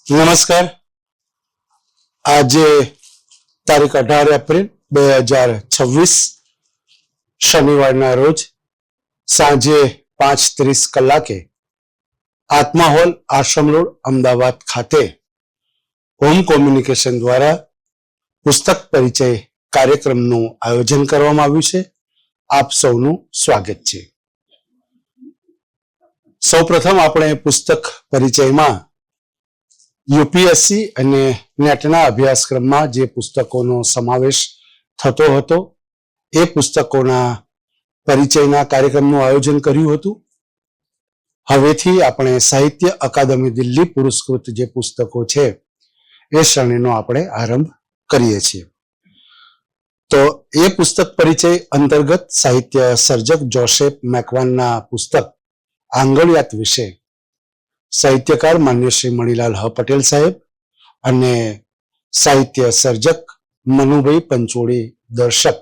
નમસ્કાર. આજે તારીખ 18 એપ્રિલ 2026 શનિવારના રોજ સાંજે 5:30 કલાકે આત્મા હોલ, આશ્રમ રોડ, અમદાવાદ ખાતે હોમ કોમ્યુનિકેશન દ્વારા પુસ્તક પરિચય કાર્યક્રમનું આયોજન કરવામાં આવ્યું છે. આપ સૌનું સ્વાગત છે. સૌપ્રથમ આપણે પુસ્તક પરિચયમાં યુપીએસસી અને નેટના અભ્યાસક્રમમાં જે પુસ્તકોનો સમાવેશ થતો હતો એ પુસ્તકોના પરિચયના કાર્યક્રમનું આયોજન કર્યું હતું. હવેથી આપણે સાહિત્ય અકાદમી દિલ્હી પુરસ્કૃત જે પુસ્તકો છે એ શ્રેણીનો આપણે આરંભ કરીએ છીએ. તો એ પુસ્તક પરિચય અંતર્ગત સાહિત્ય સર્જક જોસેફ મેકવાનના પુસ્તક આંગળિયાત વિશે સાહિત્યકાર માન્ય શ્રી મણિલાલ હ પટેલ સાહેબ અને સાહિત્ય સર્જક મનુભાઈ પંચોળી દર્શક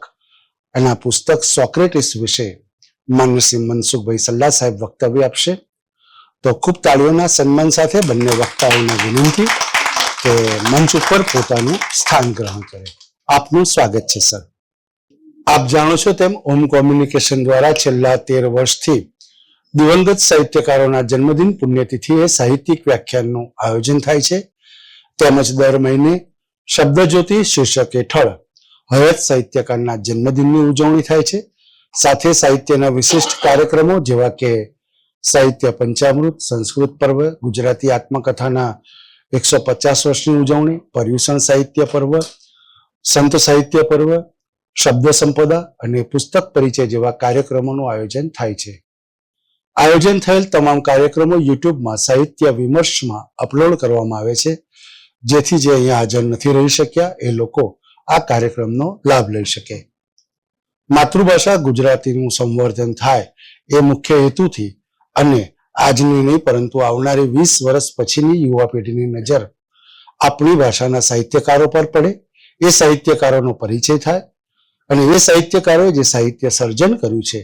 એના પુસ્તક સોક્રેટિસ વિશે માન્ય શ્રી મનસુખભાઈ સલ્લા સાહેબ વક્તવ્ય આપશે. તો ખૂબ તાળીઓના સન્માન સાથે બંને વક્તાઓને વિનંતી કે મંચ ઉપર પોતાનું સ્થાન ગ્રહણ કરે. આપનું સ્વાગત છે સર. આપ જાણો છો તેમ હોમ કોમ્યુનિકેશન દ્વારા છેલ્લા 13 વર્ષથી દિવંગત સાહિત્યકારોના જન્મદિન પુણ્યતિથિએ સાહિત્યિક વ્યાખ્યાનનું આયોજન થાય છે. તેમજ દર મહિને શબ્દજ્યોતિ શીર્ષક હેઠળ હયાત સાહિત્યકારના જન્મદિનની ઉજવણી થાય છે. સાથે સાહિત્યના વિશિષ્ટ કાર્યક્રમો જેવા કે સાહિત્ય પંચામૃત, સંસ્કૃત પર્વ, ગુજરાતી આત્મકથાના 150 વર્ષની ઉજવણી, પર્યુષણ સાહિત્ય પર્વ, સંત સાહિત્ય પર્વ, શબ્દ સંપદા અને પુસ્તક પરિચય જેવા કાર્યક્રમોનું આયોજન થાય છે. આયોજન થયેલ તમામ કાર્યક્રમો યુટ્યુબમાં સાહિત્ય વિમર્શમાં અપલોડ કરવામાં આવે છે, જેથી જે અહીંયા હાજર નથી રહી શક્યા એ લોકો આ કાર્યક્રમનો લાભ લઈ શકે. માતૃભાષા ગુજરાતીનું સંવર્ધન થાય એ મુખ્ય હેતુથી અને આજની નહીં પરંતુ આવનારી 20 વર્ષ પછીની યુવા પેઢીની નજર આપણી ભાષાના સાહિત્યકારો પર પડે, એ સાહિત્યકારોનો પરિચય થાય અને એ સાહિત્યકારોએ જે સાહિત્ય સર્જન કર્યું છે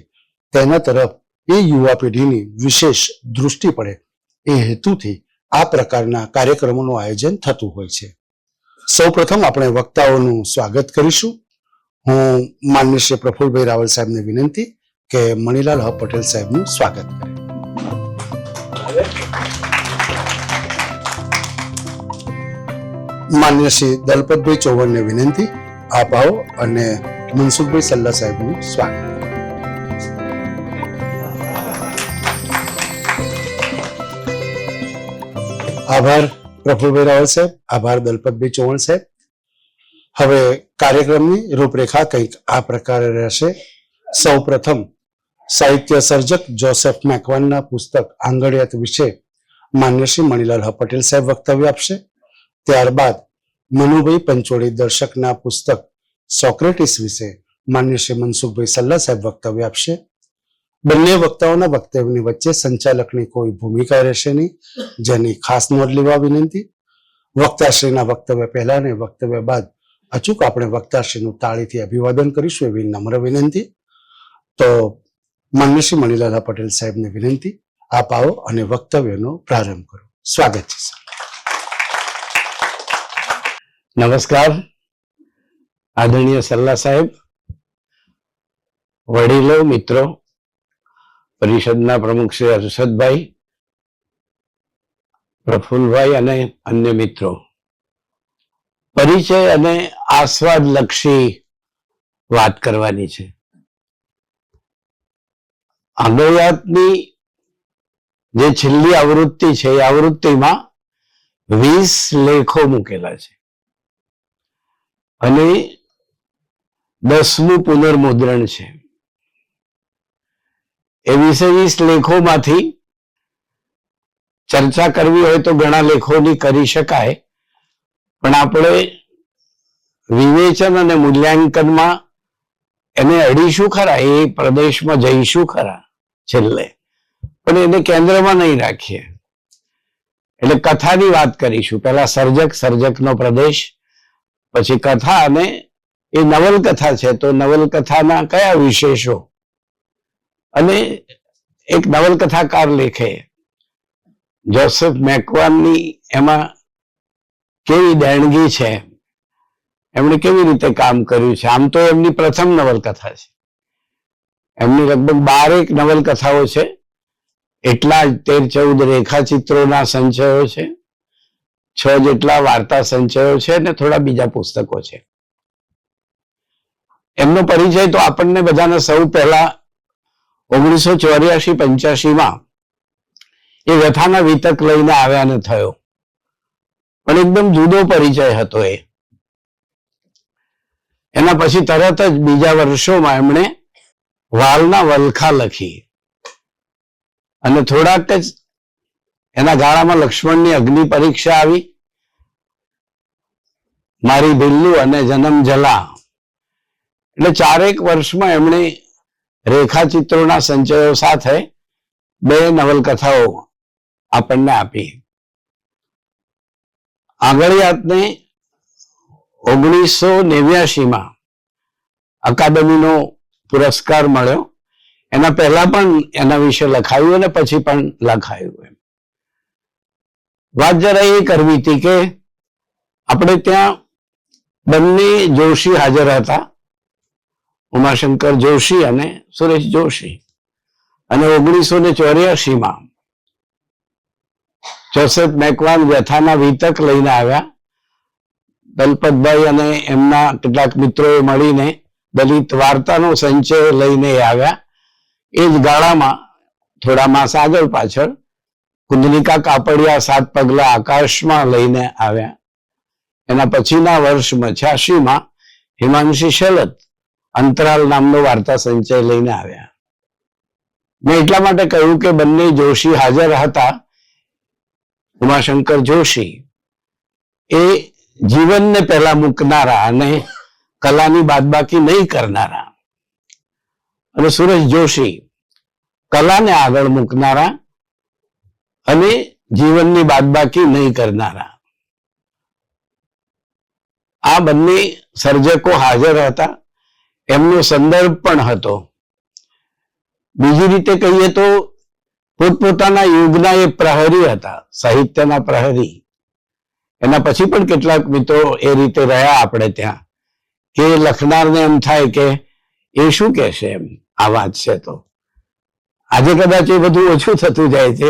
તેના તરફ એ યુવા પેઢીની વિશેષ દૃષ્ટિ પડે એ હેતુથી આ પ્રકારના કાર્યક્રમોનું આયોજન થતું હોય છે. સૌપ્રથમ આપણે વક્તાઓનું સ્વાગત કરીશું. હું માન્ય શ્રી પ્રફુલભાઈ રાવલ સાહેબને વિનંતી કે મણિલાલ હ પટેલ સાહેબનું સ્વાગત કરે. માન્ય શ્રી દલપતભાઈ ચૌહાણને વિનંતી આપ આવો અને મનસુખભાઈ સલ્લા સાહેબનું સ્વાગત. આભાર પ્રફુલભાઈ રાવલ સાહેબ, આભાર દલપતભાઈ ચૌહાણ સાહેબ. હવે કાર્યક્રમની રૂપરેખા કંઈક આ પ્રકારે રહેશે. સૌ પ્રથમ સાહિત્ય સર્જક જોસેફ મેકવાનના પુસ્તક આંગળિયાત વિશે માન્ય શ્રી મણિલાલ હ પટેલ સાહેબ વક્તવ્ય આપશે. ત્યારબાદ મનુભાઈ પંચોળી દર્શકના પુસ્તક સોક્રેટિસ વિશે માન્ય શ્રી મનસુખભાઈ સલ્લા સાહેબ વક્તવ્ય આપશે. બંને વક્તાઓના વક્તવ્યની વચ્ચે સંચાલકની કોઈ ભૂમિકા રહેશે નહીં, જેની ખાસ નોંધ લેવા વિનંતી. વક્તાશ્રીના વક્તવ્ય પહેલા અને વક્તવ્ય બાદ અચૂક આપણે વક્તાશ્રીનું તાળીથી અભિવાદન કરીશું એવી નમ્ર વિનંતી. તો માન્ય શ્રી મણિલાલ પટેલ સાહેબને વિનંતી, આપ આવો અને વક્તવ્યનો પ્રારંભ કરો. સ્વાગત છે સર. નમસ્કાર આદરણીય સલ્લા સાહેબ, વડીલો, મિત્રો, પરિષદના પ્રમુખ શ્રી હર્ષદભાઈ, પ્રફુલભાઈ અને અન્ય મિત્રો, પરિચય અને આસ્વાદ લક્ષી વાત કરવાની છે. આંગળિયાતની જે છેલ્લી આવૃત્તિ છે એ આવૃત્તિમાં 20 લેખો મૂકેલા છે અને 10મું પુનર્મુદ્રણ છે. એ 20 લેખોમાંથી ચર્ચા કરવી હોય તો ઘણા લેખોની કરી શકાય, પણ આપણે વિવેચન અને મૂલ્યાંકનમાં એને અડીશું ખરા, એ પ્રદેશમાં જઈશું ખરા છેલ્લે, પણ એને કેન્દ્રમાં નહીં રાખીએ. એટલે કથાની વાત કરીશું. પહેલા સર્જકનો પ્રદેશ, પછી કથા, અને એ નવલકથા છે તો નવલકથાના કયા વિશેષો, અને એક નવલકથાકાર લેખે જોસેફ મેકવાનની એમાં કેવી દેણગી છે, એમણે કેવી રીતે કામ કર્યું છે. આમ તો એમની પ્રથમ નવલકથા છે. એમની લગભગ 12 નવલકથાઓ છે, એટલા જ 13-14 રેખાચિત્રોના સંચયો છે, 6 જેટલા વાર્તા સંચયો છે અને થોડા બીજા પુસ્તકો છે. એમનો પરિચય તો આપણને બધાને સૌ પહેલા 1984-85 એ વ્યથાના વિતક લઈને આવ્યા ને થયો, પણ એકદમ જુદો પરિચય હતો એ. એના પછી તરત જ બીજા વર્ષોમાં એમણે વાલના વલખા લખી અને થોડાક જ એના ગાળામાં લક્ષ્મણની અગ્નિ પરીક્ષા આવી, મારી બિલ્લુ અને જન્મ જલા. એટલે 4 વર્ષમાં એમણે રેખાચિત્રોના સંચયો સાથે 2 નવલકથાઓ આપણને આપી. આંગળીયાતને 1989 અકાદમીનો પુરસ્કાર મળ્યો. એના પહેલા પણ એના વિશે લખાયું અને પછી પણ લખાયું. વાત જરા એ કરવી હતી કે આપણે ત્યાં બંને જોશી હાજર હતા, ઉમાશંકર જોશી અને સુરેશ જોશી. અને 1984 જોસેફ મેકવાન વ્યથાના વિતક લઈને આવ્યા. દલપતભાઈ અને એમના કેટલાક મિત્રોએ મળીને દલિત વાર્તાનો સંચય લઈને આવ્યા. એ જ ગાળામાં થોડા માસ આગળ પાછળ કુંદનિકા કાપડિયા 7 પગલા આકાશમાં લઈને આવ્યા. એના પછીના વર્ષમાં 86 હિમાંશી શેલત અંતરાલ નામનો વાર્તા સંચય લઈને આવ્યા. મેં એટલા માટે કહ્યું કે બંને જોશી હાજર હતા. ઉમાશંકર જોશી એ જીવનને પહેલા મૂકનારા અને કલાની બાદબાકી નહીં કરનારા, અને સુરેશ જોશી કલાને આગળ મૂકનારા અને જીવનની બાદબાકી નહીં કરનારા. આ બંને સર્જકો હાજર હતા. એમનો સંદર્ભ પણ હતો. બીજી રીતે કહીએ તો પોતપોતાના યુગના એ પ્રહરી હતા, સાહિત્યના પ્રહરી. એના પછી પણ કેટલાક મિત્રો એ રીતે રહ્યા આપણે ત્યાં, કે લખનારને એમ થાય કે એ શું કહેશે એમ આ વાત છે. તો આજે કદાચ એ બધું ઓછું થતું જાય છે,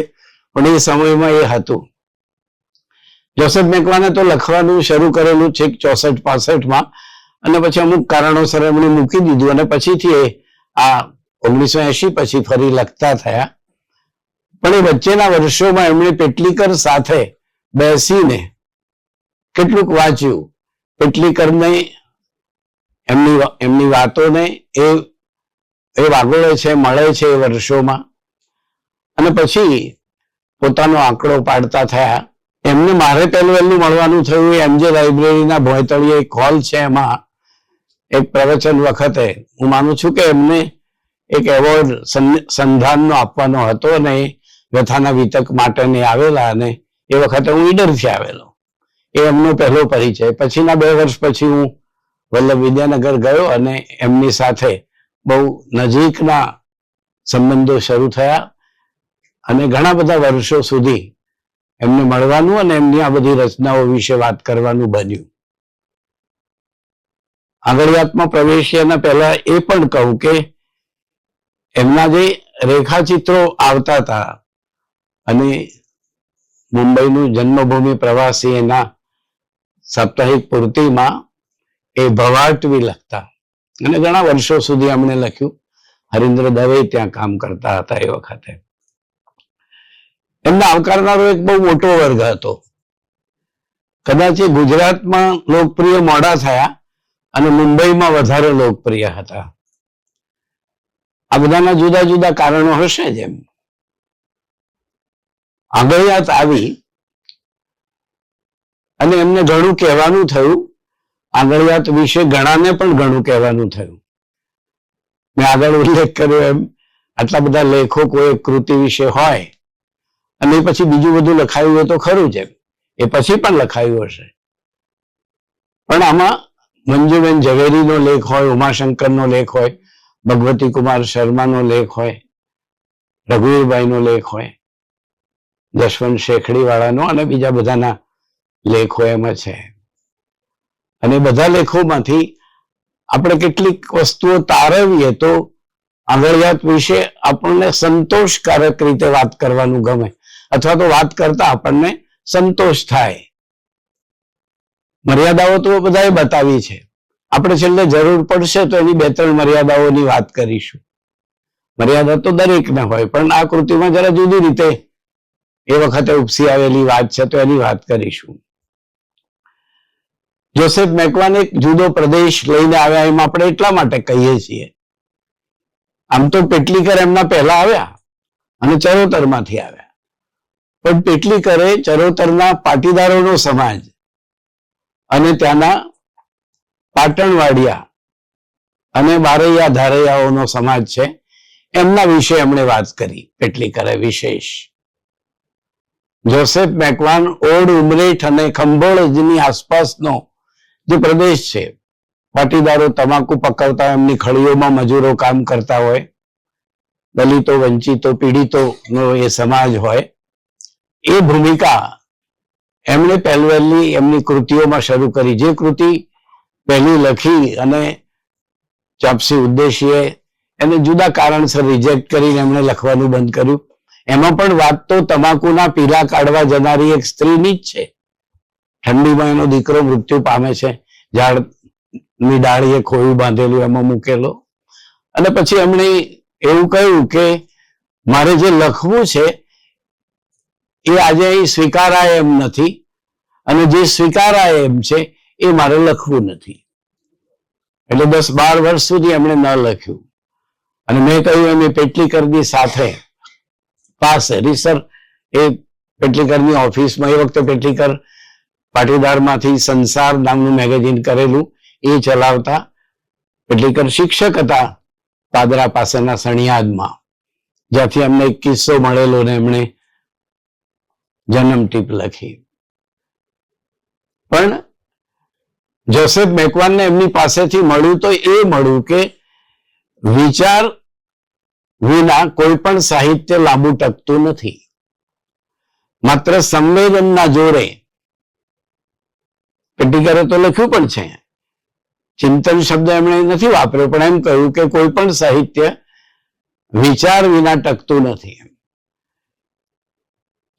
પણ એ સમયમાં એ હતું. જોસેફ મેકવાને તો લખવાનું શરૂ કરેલું છે 64-65 અને પછી અમુક કારણોસર એમણે મૂકી દીધું અને પછીથી આ 1980 પછી ફરી લખતા થયા. પણ એ વચ્ચેના વર્ષોમાં એમણે પેટલીકર સાથે બેસીને કેટલુંક વાંચ્યું. પેટલીકરને એમની વાતોને એ વાગોળે છે, મળે છે એ વર્ષોમાં. અને પછી પોતાનો આંકડો પાડતા થયા. એમને મારે પહેલું મળવાનું થયું એમજે લાઇબ્રેરીના ભોંયતળિયે એક હોલ છે, એમાં એક પ્રવચન વખતે હું માનું છું કે એમને એક એવોર્ડ સંધાનનો આપવાનો હતો અને વ્યથાના વિતક માટે આવેલા, અને એ વખતે હું ઈડરથી આવેલો. એ એમનો પહેલો પરિચય. પછીના 2 વર્ષ પછી હું વલ્લભ વિદ્યાનગર ગયો અને એમની સાથે બહુ નજીકના સંબંધો શરૂ થયા અને ઘણા બધા વર્ષો સુધી એમને મળવાનું અને એમની આ બધી રચનાઓ વિશે વાત કરવાનું બન્યું. આંગળીયાતમાં પ્રવેશ્યાના પહેલા એ પણ કહું કે એમના જે રેખાચિત્રો આવતા હતા અને મુંબઈનું જન્મભૂમિ પ્રવાસી એના સાપ્તાહિક પૂર્તિમાં એ ભવાટવી લખતા અને ઘણા વર્ષો સુધી એમણે લખ્યું. હરીન્દ્ર દવે ત્યાં કામ કરતા હતા એ વખતે. એમને આવકારનારો એક બહુ મોટો વર્ગ હતો. કદાચ એ ગુજરાતમાં લોકપ્રિય મોડા થયા અને મુંબઈમાં વધારે લોકપ્રિય હતા. આ બધાના જુદા જુદા કારણો હશે. જેમ આંગળીયાત આવી અને એમને ઘણું કહેવાનું થયું. આંગળીયાત વિશે ઘણાને પણ ઘણું કહેવાનું થયું. મેં આગળ ઉલ્લેખ કર્યો એમ આટલા બધા લેખો કોઈ કૃતિ વિશે હોય અને પછી બીજું બધું લખાયું હોય તો ખરું છે, એ પછી પણ લખાયું હશે. પણ આમાં મંજુબેન ઝવેરીનો લેખ હોય, ઉમાશંકરનો લેખ હોય, ભગવતી કુમાર શર્માનો લેખ હોય, રઘુવીરભાઈનો લેખ હોય, જશવંત શેખડીવાળાનો અને બીજા બધાના લેખો એમાં છે. અને બધા લેખોમાંથી આપણે કેટલીક વસ્તુઓ તારવીએ તો આંગળીયાત વિશે આપણને સંતોષકારક રીતે વાત કરવાનું ગમે, અથવા તો વાત કરતા આપણને સંતોષ થાય. મર્યાદાઓ તો બધાએ બતાવી છે, આપણે છેલ્લે જરૂર પડશે તો એની 2-3 મર્યાદાઓની વાત કરીશું. મર્યાદા તો દરેકને હોય, પણ આ કૃતિમાં જરા જુદી રીતે એ વખતે ઉપસી આવેલી વાત છે, તો એની વાત કરીશું. જોસેફ મેકવાન એક જુદો પ્રદેશ લઈને આવ્યા, એમ આપણે એટલા માટે કહીએ છીએ. આમ તો પેટલીકર એમના પહેલા આવ્યા અને ચરોતરમાંથી આવ્યા, પણ પેટલીકરે ચરોતરના પાટીદારોનો સમાજ અને ત્યાંના પાટણવાડિયા અને બારૈયા ધારૈયાઓનો સમાજ છે, એમના વિશે એમણે વાત કરી પેટલીકરે વિશેષ. જોસેફ મેકવાન ઓડ ઉમરેઠ અને ખંભોળની આસપાસનો જે પ્રદેશ છે, પાટીદારો તમાકુ પકવતા હોય, એમની ખળીઓમાં મજૂરો કામ કરતા હોય, દલિતો, વંચિતો, પીડિતોનો એ સમાજ હોય, એ ભૂમિકા એમણે પહેલી એમની કૃતિઓમાં શરૂ કરી. જે કૃતિ પહેલી લખી અને ચાપસી ઉદ્દેશીએ એને જુદા કારણસર રિજેક્ટ કરીને એમણે લખવાનું બંધ કર્યું. એમાં પણ વાત તો તમાકુના પીલા કાઢવા જનારી એક સ્ત્રીની જ છે. ઠંડીમાં એનો દીકરો મૃત્યુ પામે છે, ઝાડની ડાળીએ ખોયું બાંધેલું એમાં મૂકેલો, અને પછી એમણે એવું કહ્યું કે મારે જે લખવું છે એ આજે અહીં સ્વીકારાય એમ નથી, અને જે સ્વીકારાય એમ છે એ મારે લખવું નથી. એટલે 10-12 વર્ષ સુધી એમણે ન લખ્યું. અને મેં કહ્યું એમ એ પેટલીકરની સાથે પાસે રીસર એ પેટલીકરની ઓફિસમાં, એ વખતે પેટલીકર પાટીદારમાંથી સંસાર નામનું મેગેઝિન કરેલું એ ચલાવતા. પેટલીકર શિક્ષક હતા પાદરા પાસેના સણિયાદમાં, જ્યાંથી અમને એક કિસ્સો મળેલો ને એમણે જન્મ ટીપ લખી. પણ જોસેફ મેકવાનને એમની પાસેથી મળ્યું તો એ મળ્યું કે વિચાર વિના કોઈ પણ સાહિત્ય લાંબુ ટકતું નથી. માત્ર સંવેદનના જોરે, પેટલીકરે તો લખ્યું પણ છે, ચિંતન શબ્દ એમણે નથી વાપર્યો, પણ એમ કહ્યું કે કોઈ પણ સાહિત્ય વિચાર વિના ટકતું નથી.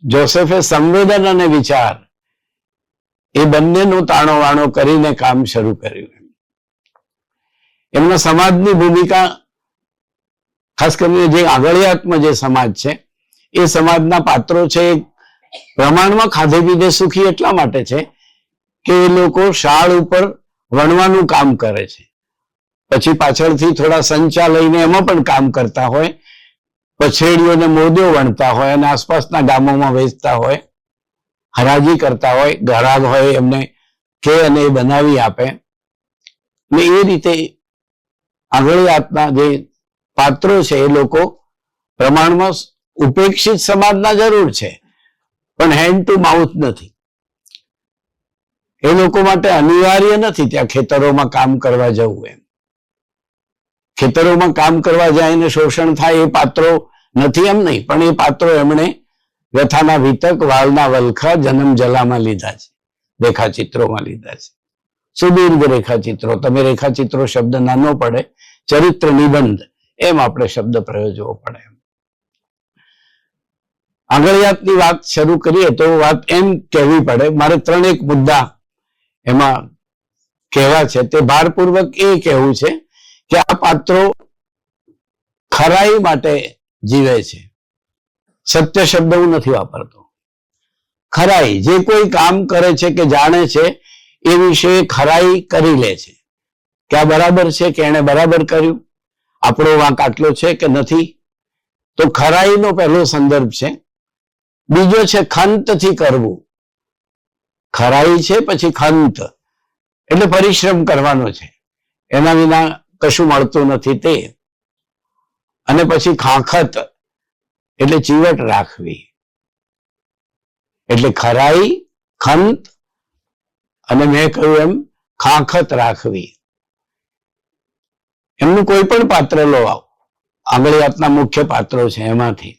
જોસેફે સંવેદન અને વિચાર એ બંનેનો તાણો વાણો કરીને કામ શરૂ કર્યું. એમના સમાજની ભૂમિકા, ખાસ કરીને જે આંગળીયાતમાં જે સમાજ છે એ સમાજના પાત્રો છે, પ્રમાણમાં ખાધે પીધે સુખી એટલા માટે છે કે એ લોકો શાળ ઉપર વણવાનું કામ કરે છે, પછી પાછળથી થોડા સંચા લઈને એમાં પણ કામ કરતા હોય, પછેડીઓને મોદીઓ વણતા હોય અને આસપાસના ગામોમાં વેચતા હોય, હરાજી કરતા હોય, ગ્રાહક હોય એમને કે અને એ બનાવી આપે. ને એ રીતે આંગળીયાતના જે પાત્રો છે એ લોકો પ્રમાણમાં ઉપેક્ષિત સમાજના જરૂર છે, પણ હેન્ડ ટુ માઉથ નથી. એ લોકો માટે અનિવાર્ય નથી ત્યાં ખેતરોમાં કામ કરવા જવું. એમ ખેતરોમાં કામ કરવા જાય ને શોષણ થાય એ પાત્રો નથી એમ નહીં, પણ એ પાત્રો એમણે વ્યથાના વિતક, વાલના વલખા, જન્મ જલામાં લીધા છે, રેખાચિત્રોમાં લીધા છે. સુદીર્ઘ રેખાચિત્રો, તમે રેખાચિત્રો શબ્દ નાનો પડે, ચરિત્ર નિબંધ એમ આપણે શબ્દ પ્રયોજવો પડે. આંગળીયાતની વાત શરૂ કરીએ તો વાત એમ કહેવી પડે, મારે 3 મુદ્દા એમાં કહેવા છે. તે ભારપૂર્વક એ કહેવું છે કે આ પાત્રો ખરાઈ માટે જીવે છે. સત્ય શબ્દ હું નથી વાપરતો. ખરાઈ, જે કોઈ કામ કરે છે કે જાણે છે એ વિશે ખરાઈ કરી લે છે કે આ બરાબર છે કે એને બરાબર કર્યું, આપણો વાંક આટલો છે કે નથી. તો ખરાઈનો પહેલો સંદર્ભ છે. બીજો છે ખંતથી કરવું. ખરાઈ છે, પછી ખંત એટલે પરિશ્રમ કરવાનો છે, એના વિના કશું મળતું નથી તે. અને પછી ખાખત એટલે ચીવટ રાખવી. એટલે ખરાઈ, ખંત અને મેં કહ્યું એમ ખાખત રાખવી. એમનું કોઈ પણ પાત્ર લો, આંગળીયાતના મુખ્ય પાત્રો છે એમાંથી,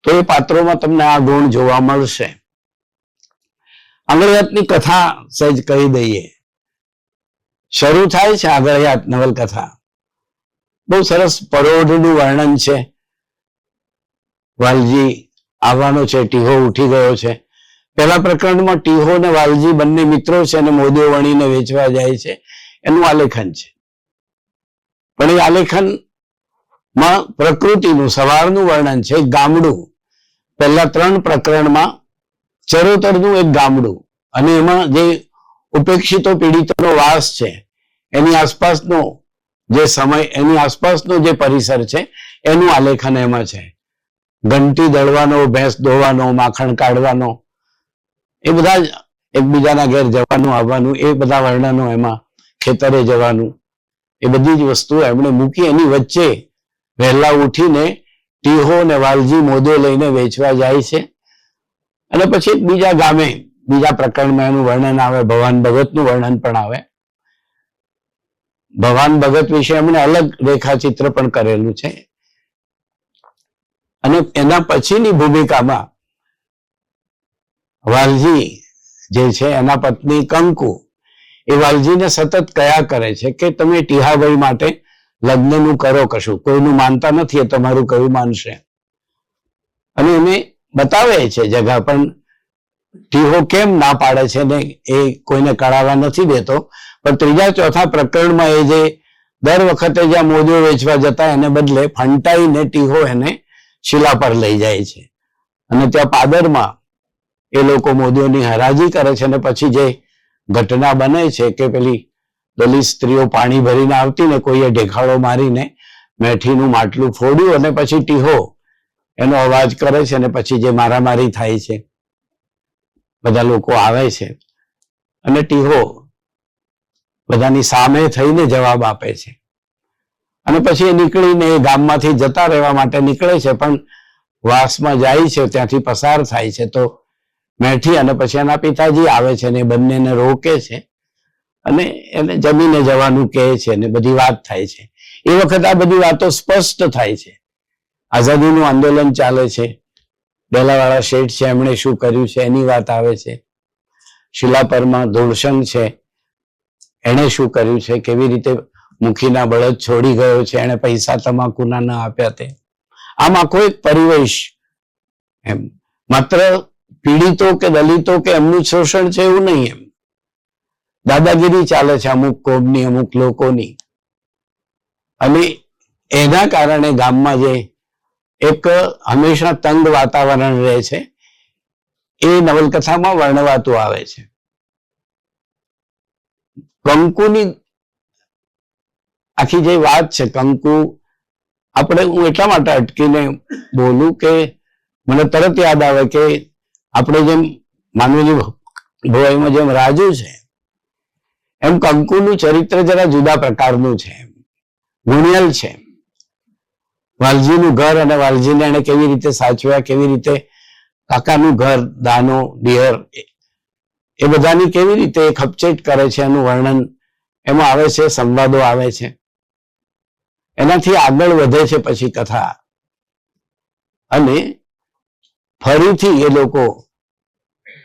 તો એ પાત્રોમાં તમને આ ગુણ જોવા મળશે. આંગળિયાતની કથા સહેજ કહી દઈએ. શરૂ થાય છે આંગળિયાત નવલકથા. બહુ સરસ પરોઢનું વર્ણન છે. વાલજી આવવાનો છે, ટીહો ઉઠી ગયો છે. પહેલા પ્રકરણમાં ટીહો ને વાલજી બંને મિત્રો છે અને મોદીઓ વણીને વેચવા જાય છે, એનું આલેખન છે. પણ એ આલેખનમાં પ્રકૃતિનું સવારનું વર્ણન છે. ગામડું પહેલા 3 પ્રકરણમાં ચરોતરનું એક ગામડું અને એમાં જે ઉપેક્ષિતો પીડિતોનો વાસ છે, એની આસપાસનો જે સમય, એની આસપાસનો જે પરિસર છે એનું આલેખન એમાં છે. ઘંટી દળવાનો, ભેંસ ધોવાનો, માખણ કાઢવાનો, એ બધા જ એકબીજાના ઘેર જવાનું આવવાનું, એ બધા વર્ણનો એમાં, ખેતરે જવાનું, એ બધી જ વસ્તુઓ એમણે મૂકી. એની વચ્ચે વહેલા ઉઠીને ટીહો ને વાલજી મોદો લઈને વેચવા જાય છે. અને પછી બીજા ગામે, બીજા પ્રકરણમાં એનું વર્ણન આવે, ભવાન ભગતનું વર્ણન પણ આવે. ભવાન ભગત વિશે એમણે અલગ રેખાચિત્ર પણ કરેલું છે. અને એના પછીની ભૂમિકામાં વાલજી જે છે, એના પત્ની કંકુ, એ વાલજીને સતત કયા કરે છે કે તમે ટીહાભાઈ માટે લગ્નનું કરો કશું, કોઈનું માનતા નથી, એ તમારું કયું માનશે. અને એને બતાવે છે જગા, પણ ટીહો કેમ ના પાડે છે ને એ કોઈને કરાવવા નથી દેતો. પણ 3-4 પ્રકરણમાં એ જે દર વખતે જ્યાં મોદીઓ વેચવા જતા એને બદલે ફંટાઈને ટીહો એને શિલા પર લઈ જાય છે. અને ત્યાં પાદરમાં એ લોકો મોદીઓની હરાજી કરે છે. અને પછી જે ઘટના બને છે કે પેલી દલિત સ્ત્રીઓ પાણી ભરીને આવતી ને કોઈએ ઢેખાડો મારીને મેઠીનું માટલું ફોડ્યું અને પછી ટીહો એનો અવાજ કરે છે અને પછી જે મારામારી થાય છે, બધા લોકો આવે છે અને ટીહો બધાની સામે થઈને જવાબ આપે છે. અને પછી એ નીકળીને એ ગામમાંથી જતા રહેવા માટે નીકળે છે, પણ વાસમાં જાય છે, ત્યાંથી પસાર થાય છે તો મેઠી અને પછી એના પિતાજી આવે છે ને બંનેને રોકે છે અને એને જમીને જવાનું કહે છે અને બધી વાત થાય છે. એ વખત આ બધી વાતો સ્પષ્ટ થાય છે. આઝાદીનું આંદોલન ચાલે છે, ડેલાવાળા શેઠ છે, એમણે શું કર્યું છે એની વાત આવે છે. શિલાપરમાં ધોળસંગ છે, એણે શું કર્યું છે, કેવી રીતે મુખીના બળદ છોડી ગયો છે, એણે પૈસા તમાકુના ન આપ્યા તે. આમ આખો એક પરિવેશ, એમ માત્ર પીડિતો કે દલિતો કે એમનું શોષણ છે એવું નહીં, એમ દાદાગીરી ચાલે છે અમુક કોમની, અમુક લોકોની. અને એના કારણે ગામમાં જે એક હંમેશા તંગ વાતાવરણ રહે છે એ નવલકથામાં વર્ણવાતું આવે છે. કંકુની આખી જે વાત છે, કંકુ, આપણે, હું એટલા માટે અટકીને બોલું કે મને તરત યાદ આવે કે આપણે જેમ માનવીજી ભવાઈમાં જેમ રાજુ છે, એમ કંકુનું ચરિત્ર જરા જુદા પ્રકારનું છે, ગુણિયલ છે. વાલજીનું ઘર અને વાલજીને એને કેવી રીતે સાચવ્યા, કેવી રીતે કાકાનું ઘર, દાનો, દિયર, એ બધાની કેવી રીતે ખપચેટ કરે છે એનું વર્ણન એમાં આવે છે, સંવાદો આવે છે. એનાથી આગળ વધે છે પછી કથા. અને ફરીથી એ લોકો,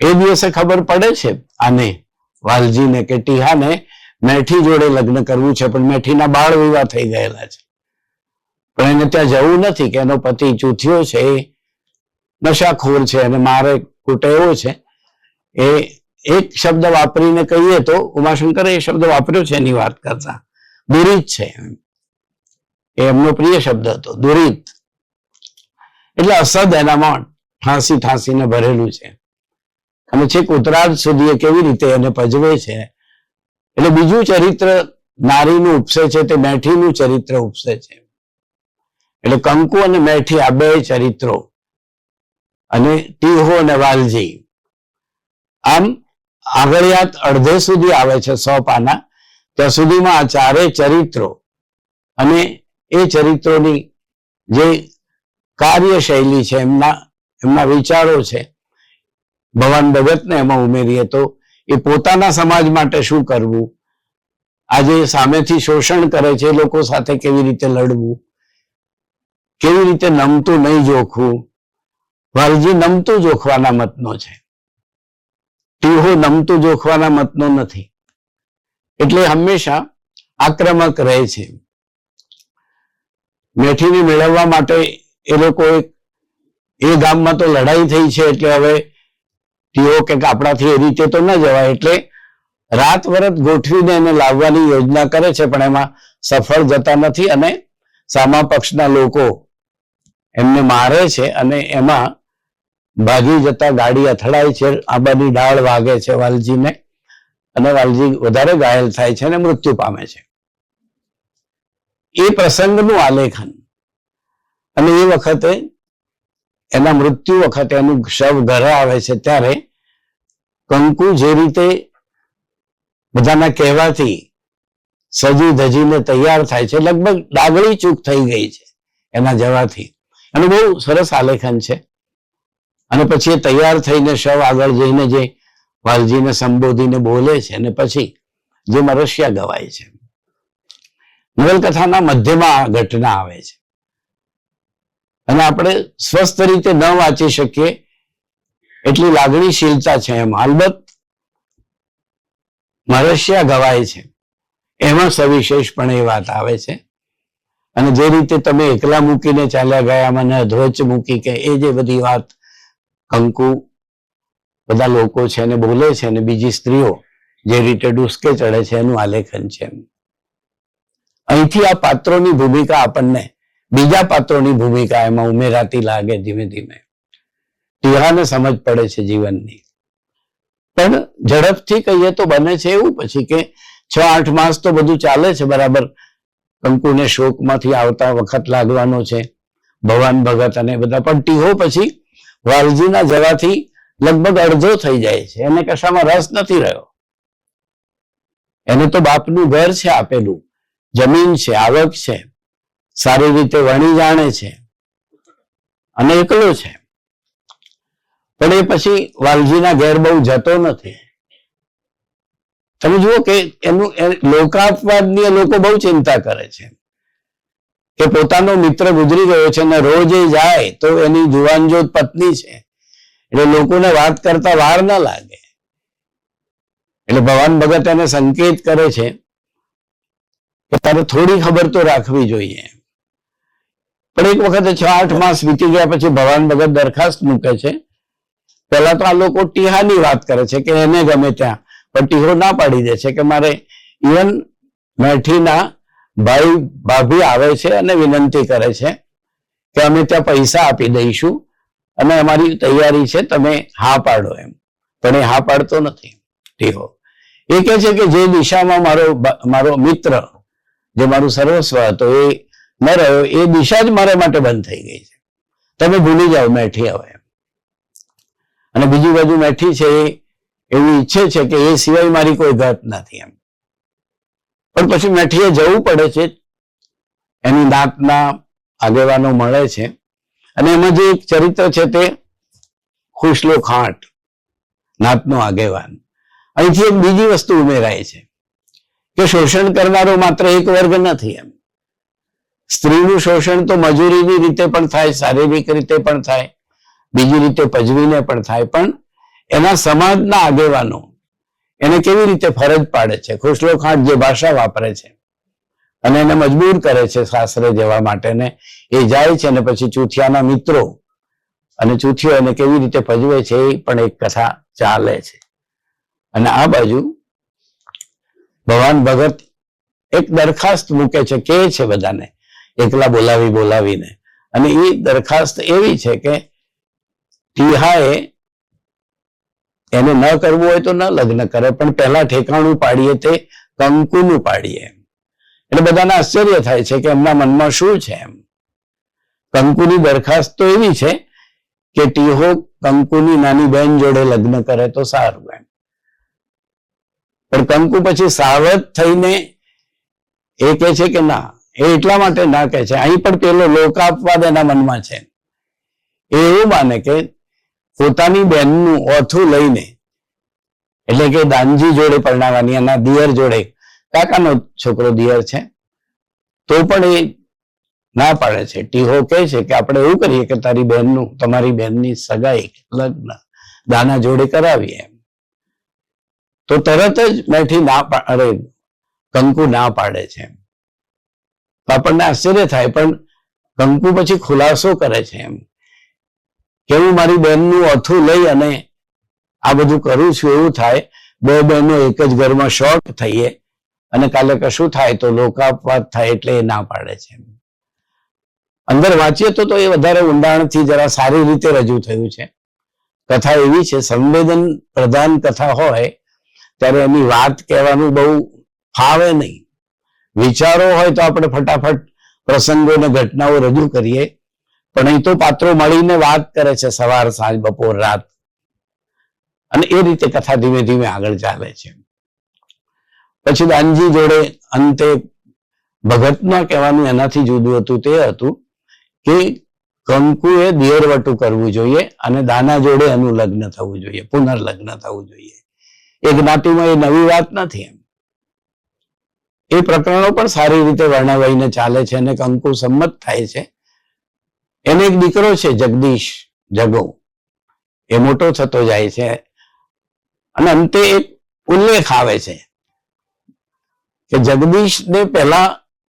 એ દિવસે ખબર પડે છે આને, વાલજીને, કે ટીહાને મેઠી જોડે લગ્ન કરવું છે, પણ મેઠીના બાળ વિવાહ થઈ ગયેલા છે. પણ એને ત્યાં જવું નથી કે એનો પતિ ચૂથિયો છે, એ નશાખોર છે અને મારે કૂટે એવો છે. એ એક શબ્દ વાપરીને કહીએ તો ઉમાશંકરે એ શબ્દ વાપર્યો છે એની વાત કરતા, દુરિત છે, એ એમનો પ્રિય શબ્દ હતો, દુરિત. એટલે અસદ એનામાં ઠાંસીને ભરેલું છે. અને છેક ઉત્તરાર્ધ સુધી એ કેવી રીતે એને પજવે છે. એટલે બીજું ચરિત્ર નારીનું ઉપસે છે તે મેઠીનું ચરિત્ર ઉપસે છે. એટલે કંકુ અને મેઠી આ બે ચરિત્રો, અને ટીહો અને વાલજી. આમ આગળિયાત અડધે સુધી આવે છે 100 પાના, ત્યાં સુધીમાં આ ચારેય ચરિત્રો અને એ ચરિત્રોની જે કાર્યશૈલી છે, એમના વિચારો છે, ભવાન ભગતને એમાં ઉમેરીએ તો એ પોતાના સમાજ માટે શું કરવું, આજે સામેથી શોષણ કરે છે એ લોકો સાથે કેવી રીતે લડવું, કેવી રીતે નમતું નહીં જોખવું. વાલજી નમતું જોખવાના મતનો છે, ટીહો નમતું જોખવાના મતનો નથી, એટલે હંમેશા આક્રમક રહે છે. મેઠીને મેળવવા માટે એ લોકો એ ગામમાં તો લડાઈ થઈ છે, એટલે હવે ટીહો કે આપણાથી એ રીતે તો ન જવાય, એટલે રાત વરત ગોઠવીને એને લાવવાની યોજના કરે છે, પણ એમાં સફળ જતા નથી અને સામા પક્ષના લોકો એમને મારે છે અને એમાં ભાગી જતા ગાડી અથડાય છે, આંબાની ડાળ વાગે છે વાલજીને અને વાલજી વધારે ઘાયલ થાય છે અને મૃત્યુ પામે છે. એ પ્રસંગનું આલેખન, અને એ વખતે એના મૃત્યુ વખતે એનું શવ ઘરે આવે છે ત્યારે કંકુ જે રીતે બધાના કહેવાથી સજી ધજીને તૈયાર થાય છે, લગભગ ડાગળી ચૂક થઈ ગઈ છે એના જવાથી, અને બહુ સરસ આલેખન છે. અને પછી એ તૈયાર થઈને શવ આગળ જઈને જે વાલજીને સંબોધીને બોલે છે અને પછી જે મરસ્યા ગવાય છે. નવલકથાના મધ્યમાં આ ઘટના આવે છે અને આપણે સ્વસ્થ રીતે ન વાંચી શકીએ એટલી લાગણીશીલતા છે એમ. અલબત્ત મરસ્યા ગવાય છે એમાં સવિશેષપણે એ વાત આવે છે, અને જે રીતે તમે એકલા મૂકીને ચાલ્યા ગયા, મને અધ્વચ મૂકી, કે એ જે બધી વાત કંકુ બધા લોકો છે એને બોલે છે અને બીજી સ્ત્રીઓ જે રીતે ડુસકે ચડે છે એનું આલેખન છે. અહીંથી આ પાત્રોની ભૂમિકા આપણને બીજા પાત્રોની ભૂમિકા એમાં ઉમેરાતી લાગે ધીમે ધીમે. ટીહાને સમજ પડે છે જીવનની, પણ ઝડપથી કહીએ તો બને છે એવું પછી કે 6-8 માસ તો બધું ચાલે છે બરાબર. કંકુને શોકમાંથી આવતા વખત લાગવાનો છે, ભવાન ભગત અને બધા, પણ ટીહો પછી વાલજીના જવાથી લગભગ અડધો થઈ જાય છે. એને કશામાં રસ નથી રહ્યો. એને તો બાપનું ઘર છે આપેલું, જમીન છે, આવક છે, સારી રીતે વણી જાણે છે અને એકલો છે, પણ એ પછી વાલજીના ઘેર બહુ જતો નથી. તમે જુઓ કે એનું લોકાપવાદની લોકો બહુ ચિંતા કરે છે કે પોતાનો મિત્ર ગુજરી ગયો છે અને રોજ એ જાય તો એની જુવાનજોત પત્ની છે, એટલે લોકોને વાત કરતા વાર ના લાગે. એટલે ભવાન ભગત એને સંકેત કરે છે કે તારે થોડી ખબર તો રાખવી જોઈએ. પણ એક વખતે 6-8 માસ વીતી ગયા પછી ભવાન ભગત દરખાસ્ત મૂકે છે. પહેલા તો આ લોકો ટીહાની વાત કરે છે કે એને ગમે ત્યાં, પણ ટીહો ના પાડી દે છે કે મારે ઇવન મેઠીના ભાઈ ભાભી આવે છે અને વિનંતી કરે છે કે અમે ત્યાં પૈસા આપી દઈશું અને અમારી તૈયારી છે, તમે હા પાડો એમ. પણ એ હા પાડતો નથી ટીહો. એ કહે છે કે જે દિશામાં મારો મિત્ર, જે મારું સર્વસ્વ હતો એ ન રહ્યો, એ દિશા જ મારા માટે બંધ થઈ ગઈ છે, તમે ભૂલી જાઓ મેઠી હવે. અને બીજી બાજુ મેઠી છે એ એવું ઈચ્છે છે કે એ સિવાય મારી કોઈ ગત નથી એમ. પણ પછી મેઠીએ જવું પડે છે, એની નાતના આગેવાનો મળે છે અને એમાં જે એક ચરિત્ર છે તે ખુશલો ખાંટ, નાતનો આગેવાન. અહીંથી એક બીજી વસ્તુ ઉમેરાય છે કે શોષણ કરનારો માત્ર એક વર્ગ નથી એમ. સ્ત્રીનું શોષણ તો મજૂરીની રીતે પણ થાય, શારીરિક રીતે પણ થાય, બીજી રીતે પજવીને પણ થાય, પણ એના સમાજના આગેવાનો એને કેવી રીતે ફરજ પાડે છે. ખુશલો ખાંટ જે ભાષા વાપરે છે અને એને મજબૂર કરે છે સાસરે જવા માટે, ને એ જાય છે અને પછી ચૂથિયાના મિત્રો અને ચૂથિયો એને કેવી રીતે પજવે છે એ પણ એક કથા ચાલે છે. અને આ બાજુ ભવાન ભગત એક દરખાસ્ત મૂકે છે, કે છે બધાને એકલા બોલાવીને, અને એ દરખાસ્ત એવી છે કે ટીહાએ એને ન કરવું હોય તો ન લગ્ન કરે, પણ પહેલા ઠેકાણું પાડીએ તે કંકુનું પાડીએ. એટલે બધાને આશ્ચર્ય થાય છે કે એમના મનમાં શું છે એમ. કંકુની દરખાસ્ત તો એવી છે કે ટીહો કંકુની નાની બહેન જોડે લગ્ન કરે તો સારું એમ. પણ કંકુ પછી સાવધ થઈને એ કહે છે કે ના, એ એટલા માટે ના કહે છે, અહીં પણ પેલો લોકાપવાદ એના મનમાં છે. એ એવું માને કે પોતાની બહેનનું ઓથું લઈને, એટલે કે દાનજી જોડે પરણાવવાની, એના દિયર જોડે, કાકાનો છોકરો દિયર છે, તો પણ એ ના પાડે છે. ટીહો કહે છે કે આપણે એવું કરીએ કે તમારી બહેનની સગાઈ, લગ્ન દાના જોડે કરાવીએ એમ. તો તરત જ મેઠી કંકુ ના પાડે છે. તો આપણને આશ્ચર્ય થાય, પણ કંકુ પછી ખુલાસો કરે છે એમ કે હું મારી બહેનનું અથું લઈ અને આ બધું કરું છું, એવું થાય બે બહેનો એક જ ઘરમાં શોક થઈએ અને કાલે કશું થાય તો લોકાપવાદ થાય, એટલે એ ના પાડે છે. અંદર વાંચીએ તો એ વધારે ઊંડાણથી જરા સારી રીતે રજૂ થયું છે. કથા એવી છે, સંવેદન પ્રધાન કથા હોય ત્યારે એની વાત કહેવાનું બહુ ફાવે નહીં. વિચારો હોય તો આપણે ફટાફટ પ્રસંગો ને ઘટનાઓ રજૂ કરીએ, પણ અહીં તો પાત્રો મળીને વાત કરે છે સવાર સાંજ બપોર રાત, અને એ રીતે કથા ધીમે ધીમે આગળ ચાલે છે. પછી દાનજી જોડે અંતે ભગતના કહેવાનું એનાથી જુદું હતું. તે હતું કે કંકુએ દિયરવટું કરવું જોઈએ અને દાના જોડે એનું લગ્ન થવું જોઈએ, પુનર્લગ્ન થવું જોઈએ. એ જ્ઞાતિમાં એ નવી વાત નથી. એમ એ પ્રકરણો પણ સારી રીતે વર્ણવાઈને ચાલે છે અને કંકુ સંમત થાય છે. એને એક દીકરો છે જગદીશ, જગો. એ મોટો થતો જાય છે અને અંતે એક ઉલ્લેખ આવે છે કે જગદીશને પહેલા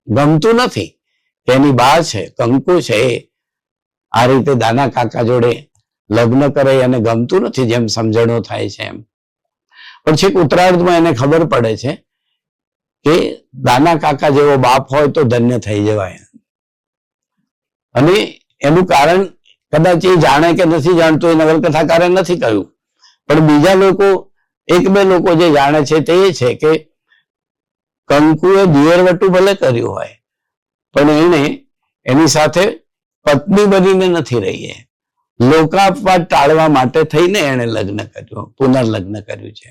ગમતું નથી કે એની બા છે કંકુ છે એ આ રીતે દાના કાકા જોડે લગ્ન કરે, અને ગમતું નથી જેમ સમજણો થાય છે એમ. પણ છેક ઉત્તરાર્ધમાં એને ખબર પડે છે કે દાના કાકા જેવો બાપ હોય તો ધન્ય થઈ જવાય. અને એનું કારણ કદાચ એ જાણે કે નથી જાણતું, એ નવલકથાકારે નથી કહ્યું, પણ બીજા લોકો, એક બે લોકો જે જાણે છે તે એ છે કે કંકુએ દિયરવટું ભલે કર્યું હોય, પણ એને એની સાથે પત્ની બનીને નથી રહી. લોકાપવાદ ટાળવા માટે થઈને એને લગ્ન કર્યું, પુનર્લગ્ન કર્યું છે.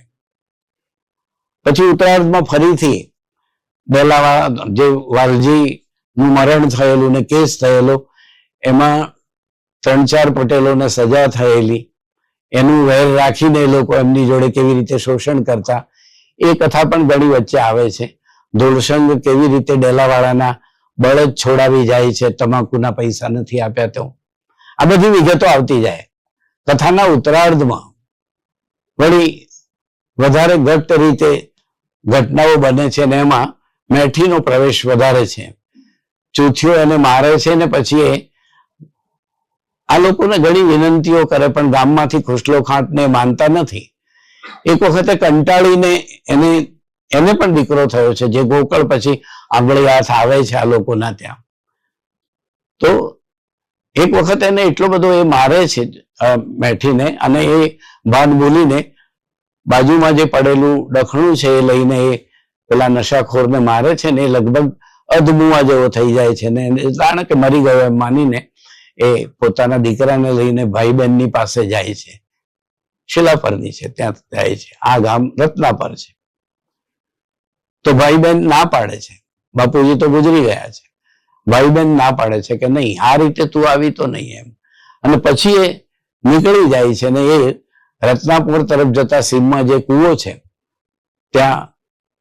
પછી ઉત્તરાર્ધમાં ફરીથી ડેલાવાળા જે વાલજી નું મરણ થયેલું ને કેસ થયેલો, એમાં 3-4 પટેલોને સજા થયેલી, એનું વેર રાખીને એ લોકો એમની જોડે કેવી રીતે શોષણ કરતા, એ કથા પણ ઘણી વચ્ચે આવે છે. ધોળસંગ કેવી રીતે ડેલાવાળાના બળદ છોડાવી જાય છે, તમાકુના પૈસા નથી આપ્યા તો. આ બધી વિગતો આવતી જાય. કથાના ઉત્તરાર્ધમાં વળી વધારે ઘટ્ટ રીતે ઘટનાઓ બને છે ને એમાં મેઠીનો પ્રવેશ વધારે છે. ચૂથીઓ એને મારે છે ને પછી આ લોકોને ઘણી વિનંતીઓ કરે, પણ ગામમાંથી ખુશલો ખાંટને માનતા નથી. એક વખતે કંટાળીને એને પણ દીકરો થયો છે, જે ગોકળ પછી આંગળી હાથ આવે છે આ લોકોના ત્યાં. તો એક વખત એને એટલો બધો એ મારે છે મેઠીને, અને એ ભાન ભૂલીને બાજુમાં જે પડેલું ડખણું છે એ લઈને એ પેલા નશાખોરને મારે છે ને એ લગભગ અધમુઆ જેવો થઈ જાય છે ને જાણે કે મરી ગયો એમ માનીને એ પોતાના દીકરાને લઈને ભાઈ બહેનની પાસે જાય છે. શિલાપરની છે ત્યાં જાય છે. આ ગામ રત્નાપર છે. તો ભાઈ બહેન ના પાડે છે. બાપુજી તો ગુજરી ગયા છે. ભાઈ બહેન ના પાડે છે કે નહીં, આ રીતે તું આવી તો નહીં એમ. અને પછી એ નીકળી જાય છે ને એ રત્નાપુર તરફ જતા સીમમાં જે કૂવો છે ત્યાં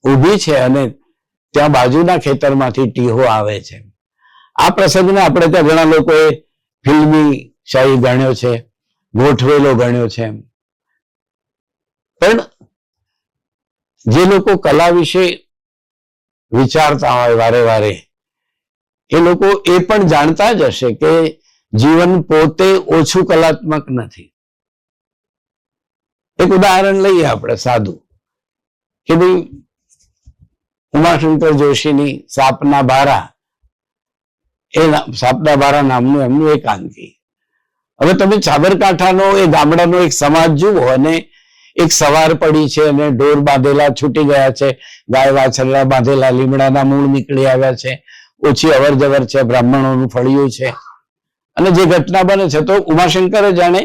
ઊભી છે અને ત્યાં બાજુના ખેતરમાંથી ટીહો આવે છે. આ પ્રસંગને આપણે ત્યાં ઘણા લોકોએ ફિલ્મી શાહી ગણ્યો છે, ગોઠવેલો ગણ્યો છે. પણ જે લોકો કલા વિશે વિચારતા હોય વારે વારે, એ લોકો એ પણ જાણતા જ હશે કે જીવન પોતે ઓછું કલાત્મક નથી. એક ઉદાહરણ લઈએ આપણે સાદું કે ભાઈ ઉમાશંકર જોશીની સાપના બારા, એ સાપના બારા નામનું એમનું એકાંકી. હવે તમે સાબરકાંઠાનો એ ગામડાનો એક સમાજ જુઓ અને એક સવાર પડી છે અને ઢોર બાંધેલા છૂટી ગયા છે, ગાય વાછરડા બાંધેલા, લીમડાના મૂળ નીકળી આવ્યા છે, ઓછી અવર જવર છે, બ્રાહ્મણોનું ફળિયું છે, અને જે ઘટના બને છે તો ઉમાશંકરે જાણે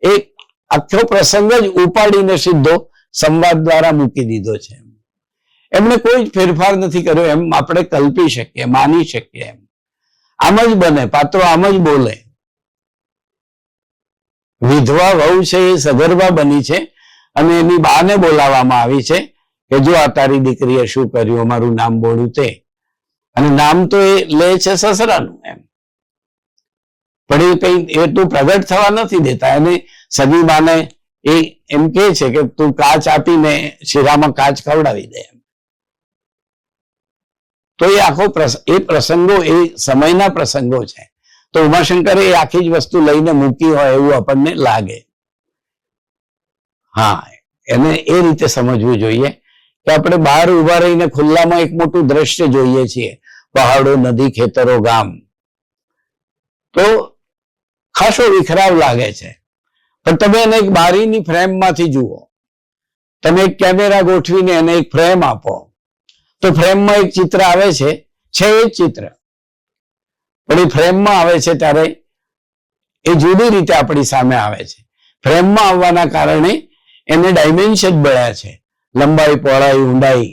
એક આખો પ્રસંગ જ ઉપાડીને સીધો સંવાદ દ્વારા મૂકી દીધો છે. એમણે કોઈ ફેરફાર નથી કર્યો એમ આપણે કલ્પી શકીએ, માની શકીએ. એમ આમ જ બને, પાત્રો આમ જ બોલે. વિધવા વહુ છે એ સગર્ભા બની છે અને એની બાને બોલાવવામાં આવી છે કે જો આ તારી દીકરીએ શું કર્યું, અમારું નામ બોલ્યું તે. અને નામ તો એ લે છે સસરાનું એમ, પણ એ કઈ એટલું પ્રગટ થવા નથી દેતા. એને સગી બાને એ એમ કે છે કે તું કાચ આપીને શીરામાં કાચ ખવડાવી દે. તો એ આખો એ પ્રસંગો એ સમયના પ્રસંગો છે. તો ઉમાશંકરે એ આખી જ વસ્તુ લઈને મૂકી હોય એવું આપણને લાગે. હા, એને એ રીતે સમજવું જોઈએ કે આપણે બહાર ઉભા રહીને ખુલ્લામાં એક મોટું દ્રશ્ય જોઈએ છીએ, પહાડો, નદી, ખેતરો, ગામ, તો ખાસો વિખરાવ લાગે છે. પણ તમે એને એક બારીની ફ્રેમમાંથી જુઓ, તમે એક કેમેરા ગોઠવીને એને એક ફ્રેમ આપો, તો ફ્રેમમાં એક ચિત્ર આવે છે એ જ ચિત્ર, પણ એ ફ્રેમમાં આવે છે ત્યારે એ જુદી રીતે આપણી સામે આવે છે. ફ્રેમમાં આવવાના કારણે એને ડાયમેન્શન મળ્યા છે, લંબાઈ, પહોળાઈ, ઊંડાઈ.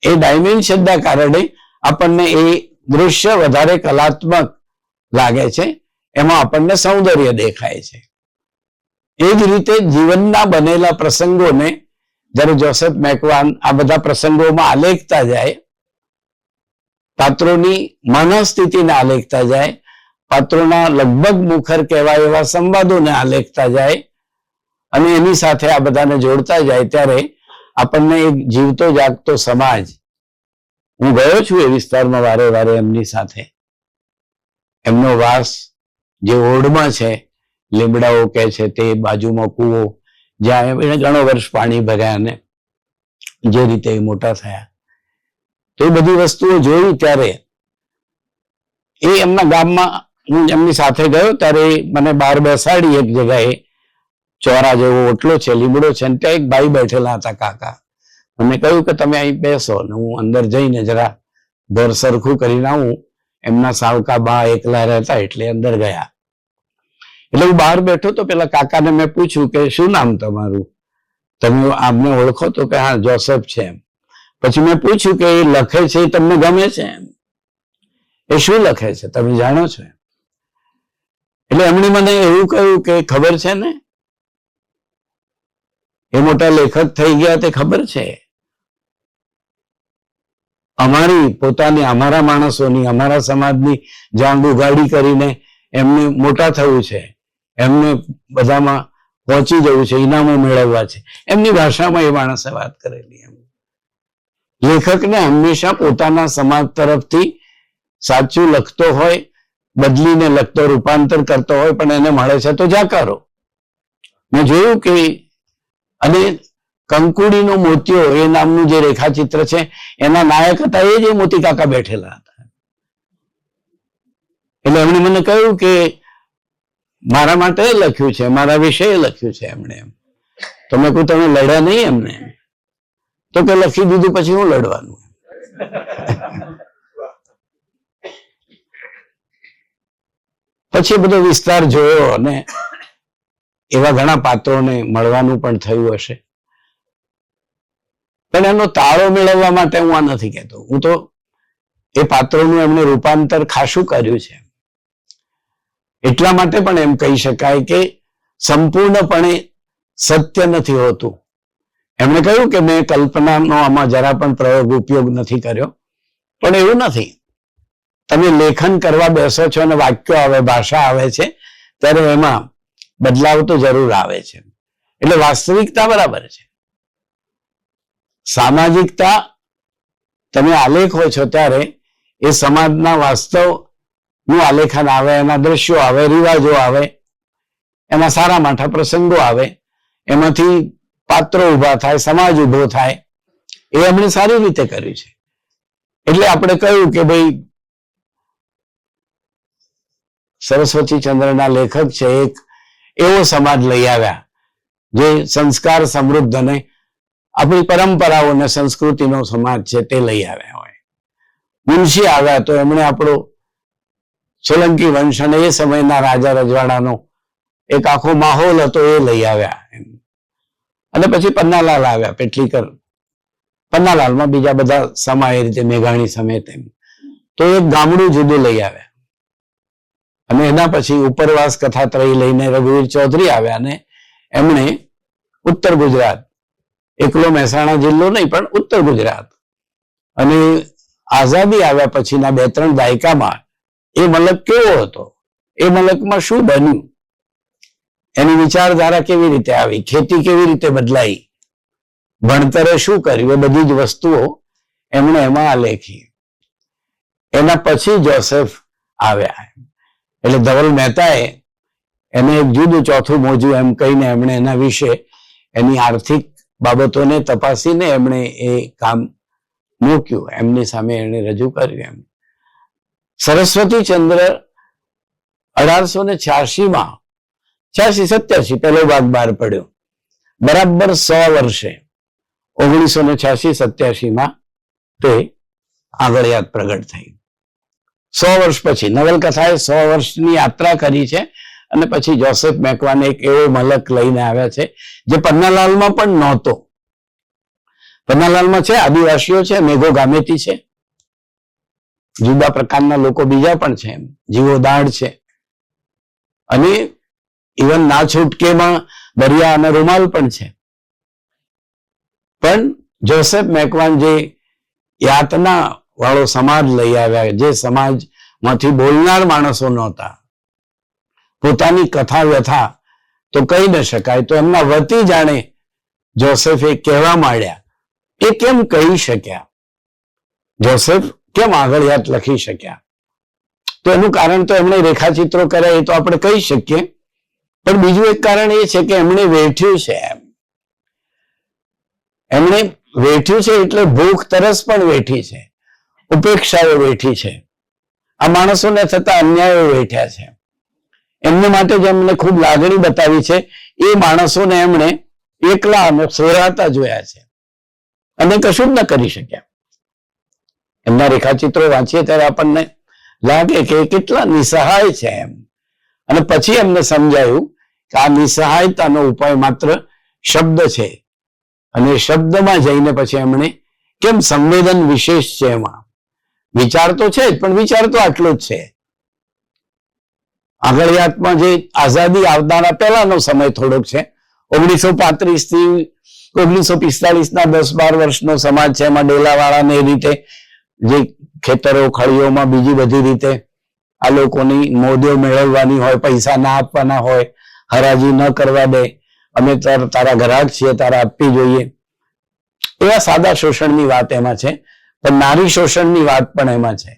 એ ડાયમેન્શનના કારણે આપણને એ દૃશ્ય વધારે કલાત્મક લાગે છે, એમાં આપણને સૌંદર્ય દેખાય છે. એ જ રીતે જીવનના બનેલા પ્રસંગોને જ્યારે જોસેફ મેકવાન આ બધા પ્રસંગોમાં આલેખતા જાય, પાત્રોની મનસ્થિતિને આલેખતા જાય, પાત્રોના લગભગ મુખર કહેવાય એવા સંવાદોને આલેખતા જાય અને એની સાથે આ બધાને જોડતા જાય, ત્યારે આપણને એક જીવતો જાગતો સમાજ, હું ગયો છું એ વિસ્તારમાં વારે વારે એમની સાથે, એમનો વાસ જે ઓરડમાં છે, લીમડાઓ કે છે તે, બાજુમાં કૂવો જ્યાં એને ઘણો વર્ષ પાણી ભર્યા અને જે રીતે એ મોટા થયા, તો એ બધી વસ્તુઓ જોઈ ત્યારે એ એમના ગામમાં હું એમની સાથે ગયો ત્યારે મને બહાર બેસાડી એક જગ્યાએ, ચોરા જેવો ઓટલો છે, લીમડો છે, અને ત્યાં એક ભાઈ બેઠેલા હતા, કાકા. મને કહ્યું કે તમે અહીં બેસો, ને હું અંદર જઈને જરા ઘર સરખું કરીને આવું. એમના સાવકા બા એકલા રહેતા એટલે અંદર ગયા. એટલે હું બહાર બેઠો તો પેલા કાકાને મેં પૂછ્યું કે શું નામ તમારું, તમે આમને ઓળખો? તો કે હા, જોસેફ છે એમ. પછી મેં પૂછ્યું કે એ લખે છે એ તમને ગમે છે એમ? એ શું લખે છે તમે જાણો છો? એટલે એમણે મને એવું કહ્યું કે ખબર છે ને, એ મોટા લેખક થઈ ગયા તે ખબર છે. અમારી પોતાની, અમારા માણસોની, અમારા સમાજની જાંગ ઉગાડી કરીને એમને મોટા થવું છે, એમને બધામાં પહોંચી જવું છે, ઇનામો મેળવવા છે. એમની ભાષામાં એ માણસે વાત કરેલી. એમ લેખકને હંમેશા પોતાના સમાજ તરફથી સાચું લખતો હોય, બદલીને લખતો, રૂપાંતર કરતો હોય, પણ એને મળે છે તો જાકારો. મેં જોયું કે, અને કંકુડીનો મોતિયો એ નામનું જે રેખાચિત્ર છે એના નાયક હતા એ જે મોતી કાકા બેઠેલા હતા. એટલે એમણે મને કહ્યું કે મારા માટે લખ્યું છે, મારા વિશે લખ્યું છે એમણે. એમ તો મેં કહ્યું તમે લડ્યા નહીં એમને? તો કે લખી દીધું પછી હું લડવાનું. પછી બધો વિસ્તાર જોયો અને એવા ઘણા પાત્રોને મળવાનું પણ થયું હશે, પણ એનો તાળો મેળવવા માટે હું આ નથી કહેતો. હું તો એ પાત્રોનું એમને રૂપાંતર ખાસું કર્યું છે. એટલા માટે પણ એમ કહી શકાય કે સંપૂર્ણપણે સત્ય નથી હોતું. એમણે કહ્યું કે મેં કલ્પનાનો આમાં જરા પણ પ્રયોગ ઉપયોગ નથી કર્યો, પણ એવું નથી. તમે લેખન કરવા બેસો છો અને વાક્યો આવે, ભાષા આવે છે, ત્યારે એમાં બદલાવ તો જરૂર આવે છે. એટલે વાસ્તવિકતા બરાબર છે, સામાજિકતા તમે આલેખો છો ત્યારે એ સમાજના વાસ્તવનું આલેખન આવે, એના દ્રશ્યો આવે, રિવાજો આવે, એના સારા માઠા પ્રસંગો આવે, એમાંથી પાત્રો ઉભા થાય, સમાજ ઉભો થાય. એ એમણે સારી રીતે કર્યું છે. એટલે આપણે કહ્યું કે ભાઈ સરસ્વતીચંદ્રના લેખક છે, એક એવો સમાજ લઈ આવ્યા જે સંસ્કાર સમૃદ્ધ અને આપણી પરંપરાઓ અને સંસ્કૃતિનો સમાજ છે તે લઈ આવ્યા હોય. મુનશી આવ્યા તો એમણે આપણો સોલંકી વંશ અને એ સમયના રાજા રજવાડાનો એક આખો માહોલ હતો એ લઈ આવ્યા. અને પછી પન્નાલાલ આવ્યા, પેટલીકર. પન્નાલાલમાં બીજા બધા સમા એ રીતે મેઘાણી સમેત એમ તો એક ગામડું જુદું લઈ આવ્યા. અને એના પછી ઉપરવાસ કથાત્રયી લઈને રઘુવીર ચૌધરી આવ્યા અને એમણે ઉત્તર ગુજરાત, એકલો મહેસાણા જિલ્લો નહીં પણ ઉત્તર ગુજરાત, અને આઝાદી આવ્યા પછીના 2-3 દાયકામાં એ મલક કેવો હતો, એ મલકમાં શું બન્યું, એની વિચારધારા કેવી રીતે આવી, ખેતી કેવી રીતે બદલાઈ, ભણતરે શું કર્યું, એ બધી જ વસ્તુઓ એમણે એમાં આલેખી. એના પછી જોસેફ આવ્યા. એટલે ધવલ મહેતાએ એને એક જુદું ચોથું મોજું એમ કહીને એમણે એના વિશે એની આર્થિક બાબતોને તપાસીને એમણે એ કામ મૂક્યું, એમની સામે એને રજૂ કર્યું. એમ સરસ્વતી ચંદ્ર 1886 87 પહેલો ભાગ બહાર પડ્યો, બરાબર 100 વર્ષે 1986-87 તે આગળ યાદ પ્રગટ થઈ. 100 વર્ષ પછી નવલકથાએ 100 વર્ષની યાત્રા કરી છે. અને પછી જોસેફ મેકવાન એક એવો મલક લઈને આવ્યા છે જે પન્નાલાલમાં પણ નહોતો. પન્નાલાલમાં છે આદિવાસીઓ છે, મેઘો ગામેતી છે, જુદા પ્રકારના લોકો બીજા પણ છે, જીવો દાઢ છે, અને ઇવન ના છૂટકેમાં દરિયા અને રૂમાલ પણ છે. પણ જોસેફ મેકવાન જે યાતના વાળો સમાજ લઈ આવ્યા, જે સમાજમાંથી બોલનાર માણસો નહોતા, પોતાની કથા વ્યથા તો કહી ન શકાય, તો એમના વતી જાણે જોસેફે કહેવા માંડ્યા. એ કેમ કહી શક્યા? જોસેફ કેમ આગળ યાદ લખી શક્યા? તો એનું કારણ તો એમણે રેખાચિત્રો કર્યા, એ તો આપણે કહી શકીએ. પણ બીજું એક કારણ એ છે કે એમણે વેઠ્યું છે. એમણે વેઠ્યું છે એટલે ભૂખ તરસ પણ વેઠી છે, ઉપેક્ષાઓ વેઠી છે, આ માણસોને થતા અન્યાયો વેઠ્યા છે. એમને માટે જ એમને ખૂબ લાગણી બતાવી છે. એ માણસોને એમણે એકલા અને સોરાતા જોયા છે અને કશું જ ન કરી શક્યા. એમના રેખાચિત્રો વાંચીએ ત્યારે આપણને લાગે કે કેટલા નિસહાય છે એમ. અને પછી એમને સમજાયું કે આ નિસહાયતાનો ઉપાય માત્ર શબ્દ છે, અને શબ્દમાં જઈને પછી એમણે કેમ સંવેદન વિશેષ છે, એમાં વિચાર તો છે જ, પણ વિચાર તો આટલો જ છે. આગળિયાતમાં જે આઝાદી આવનારા પહેલાનો સમય થોડોક છે, 1935 થી 1945 ના 10-12 વર્ષનો સમાજ છે. એમાં ડેલાવાળાને એ રીતે જે ખેતરો ખળીઓમાં બીજી બધી રીતે આ લોકોની મોદીઓ મેળવવાની હોય, પૈસા ના આપવાના હોય, હરાજી ન કરવા દે, અમે તારા ગ્રાહક છીએ, તારા આપવી જોઈએ, એવા સાદા શોષણની વાત એમાં છે. પણ નારી શોષણની વાત પણ એમાં છે.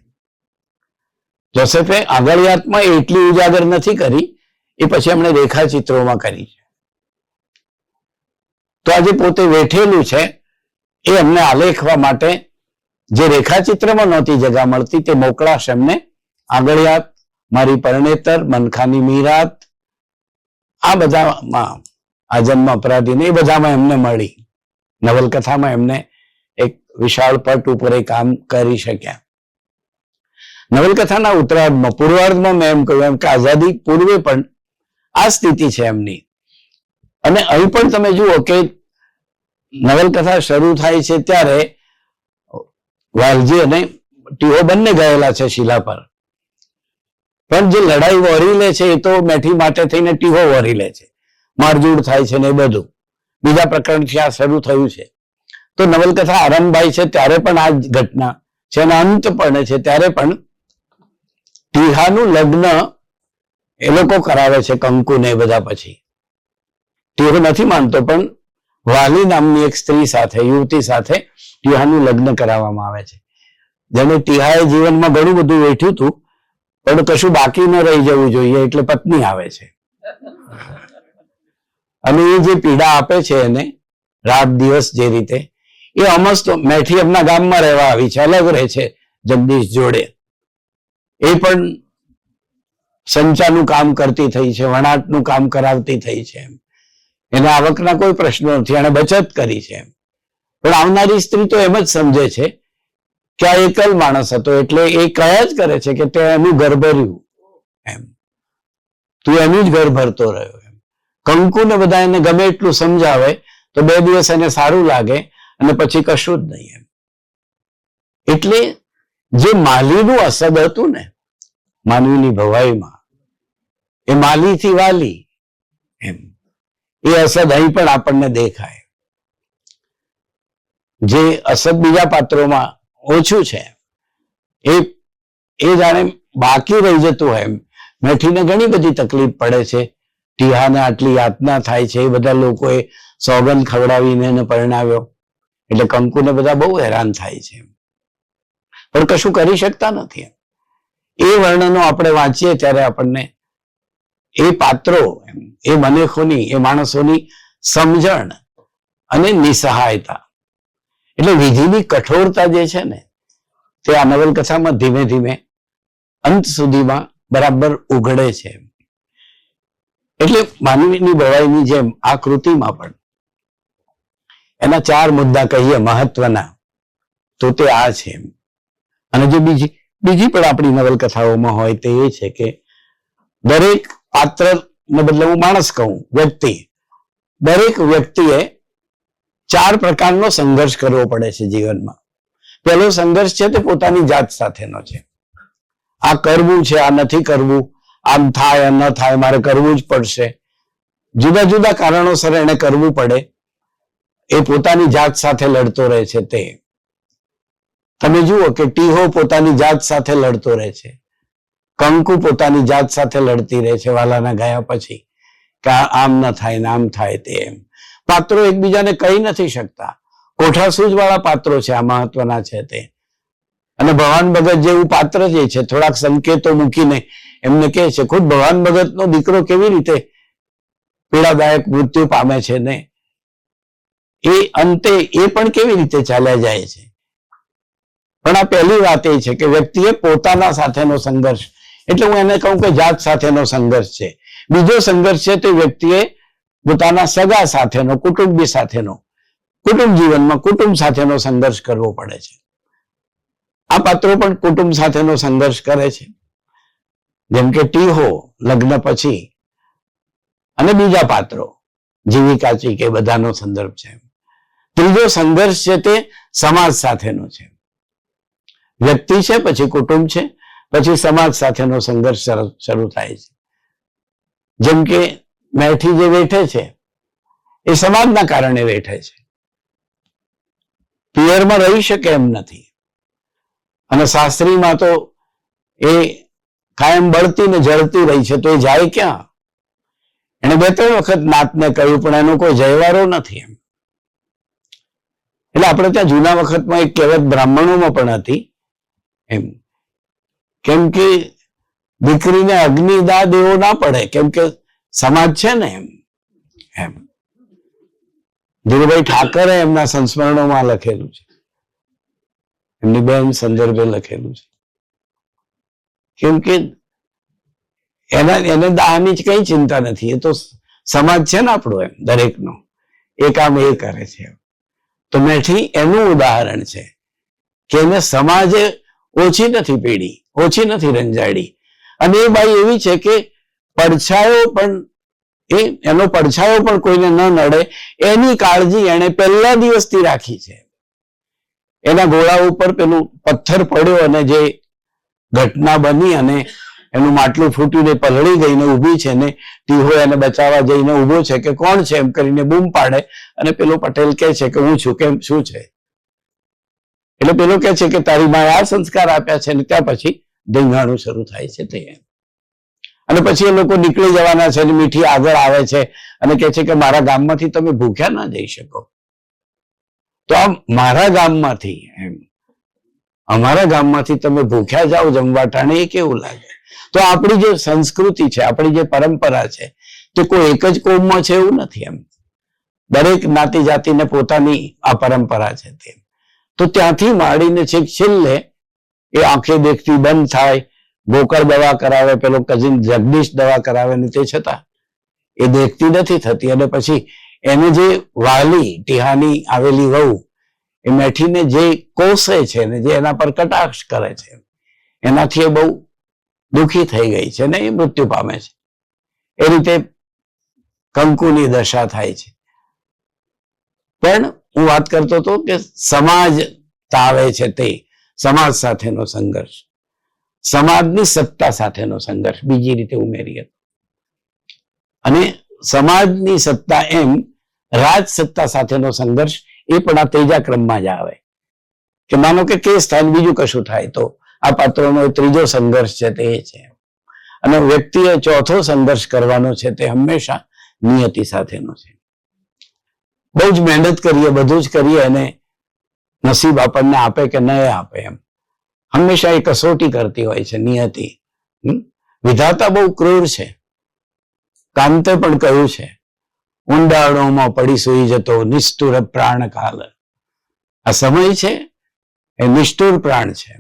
જોસેફે આગળિયાતમાં એટલી ઉજાગર નથી કરી, એ પછી એમણે રેખાચિત્રોમાં કરી છે. તો આજે પોતે વેઠેલું છે એ એમને આલેખવા માટે જે રેખાચિત્રમાં નહોતી જગા મળતી, તે મોકળાશ એમને આગળિયાત, મારી પરણેતર, મનખાની મીરાત, આ બધામાં, આજન્મ અપરાધીને, એ બધામાં એમને મળી. નવલકથામાં એમને એક વિશાળ પટ ઉપર એ કામ કરી શક્યા. નવલકથાના ઉત્તરાર્ધમાં, પૂર્વાર્ધમાં મેં એમ કહ્યું એમ કે આઝાદી પૂર્વે પણ આ સ્થિતિ છે એમની. અને અહીં પણ તમે જુઓ કે નવલકથા શરૂ થાય છે ત્યારે વાલજી અને ટીહો બંને ગયેલા છે શિલા પર, પણ જે લડાઈ વહોરી લે છે એ તો મેઠી માટે થઈને ટીહો વહોરી લે છે, મારઝૂડ થાય છે ને એ બધું બીજા પ્રકરણથી આ શરૂ થયું છે. તો નવલકથા આરંભાઈ છે ત્યારે પણ આ જ ઘટના છે, અને અંત પણ છે ત્યારે પણ ટીહાનું લગ્ન એ લોકો કરાવે છે, કંકુ ને એ બધા. પછી ટીહો નથી માનતો, પણ વાલી નામની એક સ્ત્રી સાથે, યુવતી સાથે ટીહાનું લગ્ન કરાવવામાં આવે છે. જેને ટીહાએ જીવનમાં ઘણું બધું વેઠ્યું હતું, પણ કશું બાકી ન રહી જવું જોઈએ, એટલે પત્ની આવે છે અને એ જે પીડા આપે છે એને રાત દિવસ જે રીતે, એ અમસ્ત મેઠી એમના ગામમાં રહેવા આવી છે, અલગ રહે છે જગદીશ જોડે. એ પણ સંચાનું કામ કરતી થઈ છે, વણાટનું કામ કરાવતી થઈ છે. એને આવકના કોઈ પ્રશ્નો નથી, એને બચત કરી છે. પણ આવનારી સ્ત્રી તો એમ જ સમજે છે કે આ એકલ માણસ હતો, એટલે એ કયા જ કરે છે કે તે એનું ઘર ભર્યું એમ, તું એનું જ ઘર ભરતો રહ્યો એમ. કંકુ ને બધા એને ગમે એટલું સમજાવે તો 2 દિવસ એને સારું લાગે અને પછી કશું જ નહીં એમ. એટલે જે માલીનું અસદ હતું ને માનવીની ભવાઈમાં, એ માલીથી વાલી એમ, એ અસદ અહીં પણ આપણને દેખાય. જે અસદ બીજા પાત્રોમાં ઓછું છે એ જાણે બાકી રહી જતું હોય એમ. મેઠીને ઘણી બધી તકલીફ પડે છે ટીહાને આટલી યાતના થાય છે, એ બધા લોકોએ સોગંદ ખવડાવીને એને પરણાવ્યો, એટલે કંકુને બધા બહુ હેરાન થાય છે, પણ કશું કરી શકતા નથી. એ વર્ણનો આપણે વાંચીએ ત્યારે આપણને એ પાત્રો, એ મનેખોની, એ માણસોની સમજણ અને નિસહાયતા, એટલે વિધિની કઠોરતા જે છે ને, તે આ નવલકથામાં ધીમે ધીમે અંત સુધીમાં બરાબર ઉઘડે છે. એટલે માનવીની ભવાઈની જેમ આ કૃતિમાં પણ એના 4 મુદ્દા કહીએ મહત્વના, તો તે આ છે. અને જે બીજી પણ આપણી નવલકથાઓમાં હોય તે એ છે કે દરેક પાત્રને બદલે હું માણસ કહું, વ્યક્તિ, દરેક વ્યક્તિએ 4 પ્રકારનો સંઘર્ષ કરવો પડે છે જીવનમાં. પહેલો સંઘર્ષ છે તે પોતાની જાત સાથેનો છે. આ કરવું છે, આ નથી કરવું, આમ થાય ન થાય, મારે કરવું જ પડશે. જુદા જુદા કારણોસર એને કરવું પડે. એ પોતાની જાત સાથે લડતો રહે છે. તે તમે જુઓ કે ટીહો પોતાની જાત સાથે લડતો રહે છે, કંકુ પોતાની જાત સાથે લડતી રહે છે વાલાના ગયા પછી, કે આમ ન થાય ને આમ થાય. તે એમ પાત્રો એકબીજાને કહી નથી શકતા. કોઠાસૂઝ વાળા પાત્રો છે, આ મહત્વના છે તે. અને ભવાન ભગત જેવું પાત્ર જે છે, થોડાક સંકેતો મૂકીને એમને કહે છે ખુદ ભવાન ભગતનો દીકરો કેવી રીતે પીડાદાયક મૃત્યુ પામે છે ને એ અંતે એ પણ કેવી રીતે ચાલ્યા જાય છે. પણ આ પહેલી વાત એ છે કે વ્યક્તિએ પોતાના સાથેનો સંઘર્ષ, એટલે હું એને કહું કે જાત સાથેનો સંઘર્ષ છે. બીજો સંઘર્ષ છે તે વ્યક્તિએ પોતાના સગા સાથેનો, કુટુંબી સાથેનો, કુટુંબ જીવનમાં કુટુંબ સાથેનો સંઘર્ષ કરવો પડે છે. આ પાત્રો પણ કુટુંબ સાથેનો સંઘર્ષ કરે છે, જેમ કે ટીહો લગ્ન પછી, અને બીજા પાત્રો જીવિકાચી કે બધાનો સંદર્ભ છે. ત્રીજો સંઘર્ષ છે તે સમાજ સાથેનો છે. વ્યક્તિ છે, પછી કુટુંબ છે, પછી સમાજ સાથેનો સંઘર્ષ શરૂ થાય છે. જેમ કે મેઠી જે વેઠે છે એ સમાજના કારણે વેઠે છે, પિયરમાં રહી શકે એમ નથી. અને શાસ્ત્રીમાં તો એ કાયમ બળતી ને જળતી રહી છે, તો એ જાય ક્યાં? એને 2-3 વખત નાતને કહ્યું, પણ એનો કોઈ જયવારો નથી એમ. એટલે આપણે ત્યાં જૂના વખતમાં એક કહેવત બ્રાહ્મણોમાં પણ હતી એમ, કેમ કે દીકરીને અગ્નિદાહ દેવો ના પડે, કેમ કે સમાજ છે ને એમ. ધીરુભાઈ ઠાકરે એમના સંસ્મરણોમાં લખેલું છે, એમની બેન સંદર્ભે લખેલું છે, કેમ કે એને દાહની જ કઈ ચિંતા નથી. એ તો સમાજ છે ને આપણો એમ, દરેકનો એ કામ એ કરે છે. તો મેઠી એનું ઉદાહરણ છે કે એને સમાજે ઓછી નથી પીડી, ઓછી નથી રંજાડી. અને એ બાઈ એવી છે કે પડછાયો પણ, એનો પડછાયો પણ કોઈને ન નડે એની કાળજી એને પહેલા દિવસથી રાખી છે. એના ગોળા ઉપર પેલું પથ્થર પડ્યો અને જે ઘટના બની અને એનું માટલું ફૂટીને પલળી ગઈને ઊભી છે ને ટીહો એને બચાવવા જઈને ઊભો છે કે કોણ છે એમ કરીને બૂમ પાડે, અને પેલો પટેલ કહે છે કે હું છું. કેમ, શું છે? એટલે પેલો કહે છે કે તારી માએ આ સંસ્કાર આપ્યા છે. ને ત્યાં પછી ધીંગાણું શરૂ થાય છે તે. અને પછી એ લોકો નીકળી જવાના છે, મીઠી આગળ આવે છે અને કહે છે કે મારા ગામમાંથી તમે ભૂખ્યા ના જઈ શકો. તો આ મારા ગામમાંથી એમ, અમારા ગામમાંથી તમે ભૂખ્યા જાઓ જમવા ટાણે, એ કેવું લાગે? તો આપણી જે સંસ્કૃતિ છે, આપણી જે પરંપરા છે, તે કોઈ એક જ કોમમાં છે એવું નથી એમ. દરેક જ્ઞાતિ જાતિને પોતાની આ પરંપરા છે તે. તો ત્યાંથી માંડીને છેક છેલ્લે એ આંખે દેખતી બંધ થાય, ગોકળ દવા કરાવે, પેલો કઝિન જગદીશ દવા કરાવે, ને તે છતાં એ દેખતી નથી થતી. અને પછી એને જે વાલી ટીહાની આવેલી વહુ એ મેઠીને જે કોસે છે ને જે એના પર કટાક્ષ કરે છે, એનાથી એ બહુ દુઃખી થઈ ગઈ છે ને એ મૃત્યુ પામે છે. એ રીતે કંકુની દશા થાય છે. પણ હું વાત કરતો હતો કે સમાજ તાવે છે તે, સમાજ સાથેનો સંઘર્ષ, સમાજની સત્તા સાથેનો સંઘર્ષ બીજી રીતે ઉમેરીએ. અને સમાજની સત્તા એમ રાજ સત્તા સાથેનો સંઘર્ષ એ પણ આ ત્રીજા ક્રમમાં જ આવે. કે માનો કે કેસ થાય બીજું કશું થાય, તો આ પાત્રોનો ત્રીજો સંઘર્ષ છે તે છે. અને વ્યક્તિએ ચોથો સંઘર્ષ કરવાનો છે તે હંમેશા નિયતિ સાથેનો છે. બહુ જ મહેનત કરીએ, બધું જ કરીએ અને નસીબ આપણને આપે કે ન આપે એમ હંમેશા એ કસોટી કરતી હોય છે નિયતિ. વિધાતા બહુ ક્રૂર છે. કાંતે પણ કહ્યું છે, ઊંડાણોમાં પડી સૂઈ જતો નિષ્ઠુર પ્રાણ કાલ. આ સમય છે એ નિષ્ઠુર પ્રાણ છે.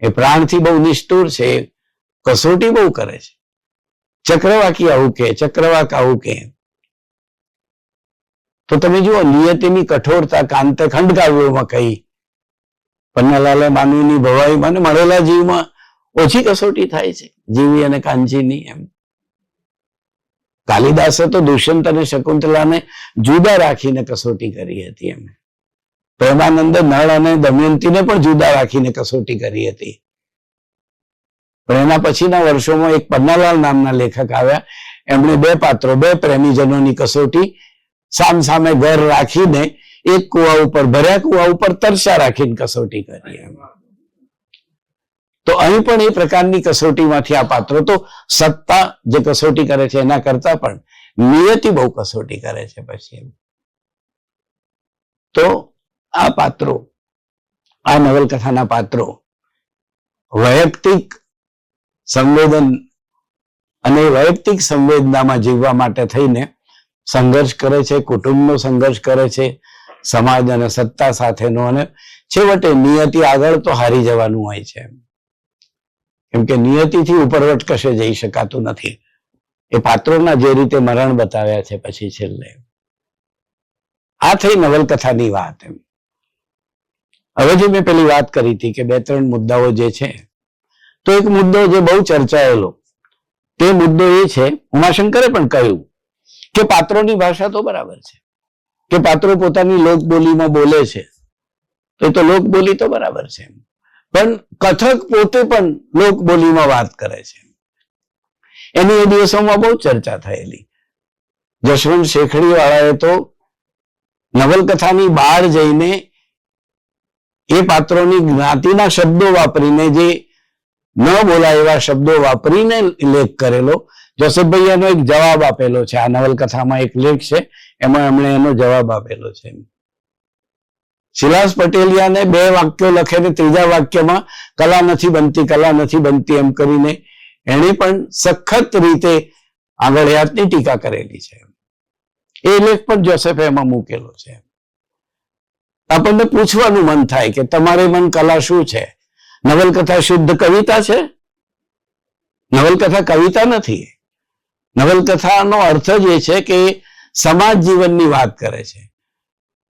એ પ્રાણથી બહુ નિષ્ઠુર છે. કસોટી બહુ કરે છે. ચક્રવાકી આવું કે, ચક્રવાક આવું કે. તો તમે જુઓ નિયતિની કઠોરતા કાંતે ખંડકાવ્યોમાં કહી. પન્નાલાલે માનવીની ભવાઈમાં ને મળેલા જીવમાં ઓછી કસોટી થાય છે, જીવી અને કાંચીની એમ. કાલિદાસે તો દુષ્યંત અને શકુંતલાને જુદા રાખીને કસોટી કરી હતી એમ. પ્રેમાનંદ નળ અને દમયંતીને પણ જુદા રાખીને કસોટી કરી હતી. પણ એના પછીના વર્ષોમાં એક પન્નાલાલ નામના લેખક આવ્યા. એમણે બે પાત્રો, બે પ્રેમીજનોની કસોટી સામ સામે ઘર રાખીને એક કુવા ઉપર, ભર્યા કુવા ઉપર તરસા રાખીને કસોટી કરી એમ. તો અહીં પણ એ પ્રકારની કસોટીમાંથી આ પાત્રો, તો સત્તા જે કસોટી કરે છે એના કરતા પણ નિયતિ બહુ કસોટી કરે છે પછી એમ. તો આ પાત્રો, આ નવલકથાના પાત્રો વૈયક્તિક સંવેદન અને વૈયક્તિક સંવેદનામાં જીવવા માટે થઈને સંઘર્ષ કરે છે, કુટુંબનો સંઘર્ષ કરે છે, સમાજ અને સત્તા સાથેનો, અને છેવટે નિયતિ આગળ તો હારી જવાનું હોય છે. કેમ કે નિયતિથી ઉપરવટ કશે જઈ શકાતું નથી. એ પાત્રોના જે રીતે મરણ બતાવ્યા છે પછી છેલ્લે. આ થઈ નવલકથાની વાત એમ. હવે જે મેં પેલી વાત કરી હતી કે બે ત્રણ મુદ્દાઓ જે છે, તો એક મુદ્દો જે બહુ ચર્ચાયેલો તે મુદ્દો એ છે, ઉમાશંકરે પણ કહ્યું કે પાત્રોની ભાષા તો બરાબર છે, કે પાત્રો પોતાની લોકબોલીમાં બોલે છે, તો લોકબોલી તો બરાબર છે, પણ કથક પોતે પણ લોકબોલીમાં વાત કરે છે. એની એ દિવસોમાં બહુ ચર્ચા થયેલી. જશવંત શેખડી વાળાએ તો નવલકથાની બહાર જઈને એ પાત્રોની જ્ઞાતિના શબ્દો વાપરીને, જે ન બોલાય એવા શબ્દો વાપરીને લેખ કરેલો. જોસફભાઈનો એક જવાબ આપેલો છે આ નવલકથામાં, એક લેખ છે એમાં એમણે એનો જવાબ આપેલો છે. શિલાસ પટેલિયાને 2 વાક્યો લખે ને ત્રીજા વાક્યમાં કલા નથી બનતી, કલા નથી બનતી એમ કરીને એણે પણ સખત રીતે આંગળિયાતની ટીકા કરેલી છે. એ લેખ પણ જોસેફે એમાં મૂકેલો છે. આપણને પૂછવાનું મન થાય કે તમારે મન કલા શું છે? નવલકથા શુદ્ધ કવિતા છે? નવલકથા કવિતા નથી. નવલકથાનો અર્થ જ એ છે કે સમાજ જીવનની વાત કરે છે.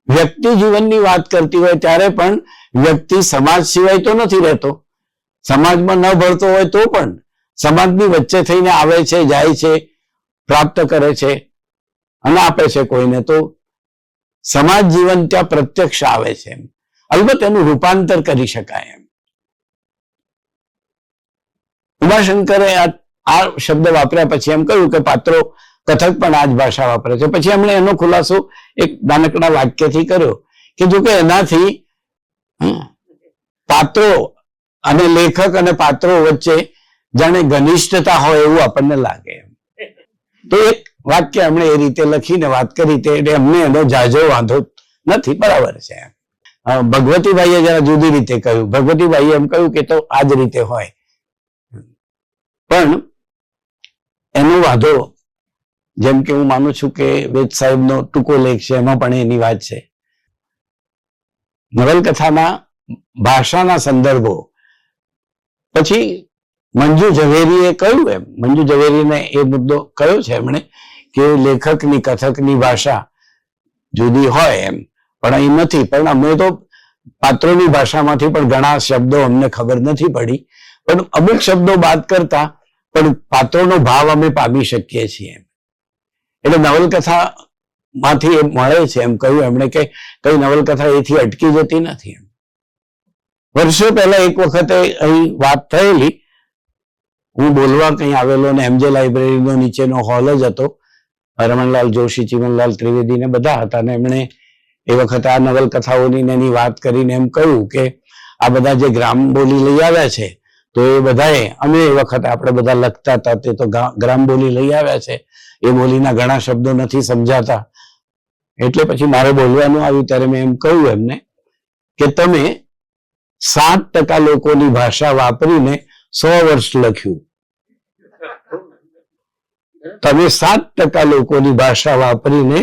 વ્યક્તિ જીવનની વાત કરતી હોય ત્યારે પણ વ્યક્તિ સમાજ સિવાય તો નથી રહેતો. સમાજમાં ન ભળતો હોય તો પણ સમાજની વચ્ચે થઈને આવે છે, જાય છે, પ્રાપ્ત કરે છે અને આપે છે કોઈને. તો સમાજ જીવન ત્યાં પ્રત્યક્ષ આવે છે. અલબત્ત એનું રૂપાંતર કરી શકાય એમ. ઉમાશંકરે આ શબ્દ વાપર્યા પછી એમ કહ્યું કે પાત્રો કથક પણ આ જ ભાષા વાપરે છે. પછી એમણે એનો ખુલાસો એક નાનકડા વાક્યથી કર્યો કે જો કે એનાથી પાત્રો અને લેખક અને પાત્રો વચ્ચે જાણે ઘનિષ્ઠતા હોય એવું આપણને લાગે. તો એક વાક્ય એમણે એ રીતે લખીને વાત કરી તે એમને એનો જાજો વાંધો નથી, બરાબર છે. ભગવતીભાઈએ જરા જુદી રીતે કહ્યું. ભગવતીભાઈએ એમ કહ્યું કે તો આ જ રીતે હોય, પણ એનો વાંધો, જેમ કે હું માનું છું કે વેદ સાહેબનો ટૂંકો લેખ છે એમાં પણ એની વાત છે. નવલકથાના ભાષાના સંદર્ભો પછી મંજુ ઝવેરીએ કહ્યું એમ, મંજુ ઝવેરીને એ મુદ્દો કયો છે એમણે કે લેખકની કથકની ભાષા જુદી હોય એમ, પણ અહીં નથી. પણ અમે તો પાત્રોની ભાષામાંથી પણ ઘણા શબ્દો અમને ખબર નથી પડી, પણ અમુક શબ્દો બાદ કરતા પણ પાત્રોનો ભાવ અમે પામી શકીએ છીએ. એટલે નવલકથા માંથી એમ મળે છે એમ કહ્યું એમણે કે કઈ નવલકથા એથી અટકી જતી નથી એમ. વર્ષો પહેલા એક વખતે અહીં વાત થયેલી, હું બોલવા કઈ આવેલો ને એમજે લાઇબ્રેરીનો નીચેનો હોલ જ હતો. રમણલાલ જોશી, ચીમનલાલ ત્રિવેદી ને બધા હતા ને એમણે એ વખતે આ નવલકથાઓની એની વાત કરીને એમ કહ્યું કે આ બધા જે ગ્રામ બોલી લઈ આવ્યા છે તો એ બધાએ અમે એ વખતે આપણે બધા લખતા હતા, તે તો ગ્રામ બોલી લઈ આવ્યા છે, એ બોલીના ઘણા શબ્દો નથી સમજાતા, એટલે પછી મારે બોલવાનું આવ્યું ત્યારે મેં એમ કહ્યું એમને કે તમે 7% લોકોની ભાષા વાપરીને 100 વર્ષ લખ્યું. તમે 7% લોકોની ભાષા વાપરીને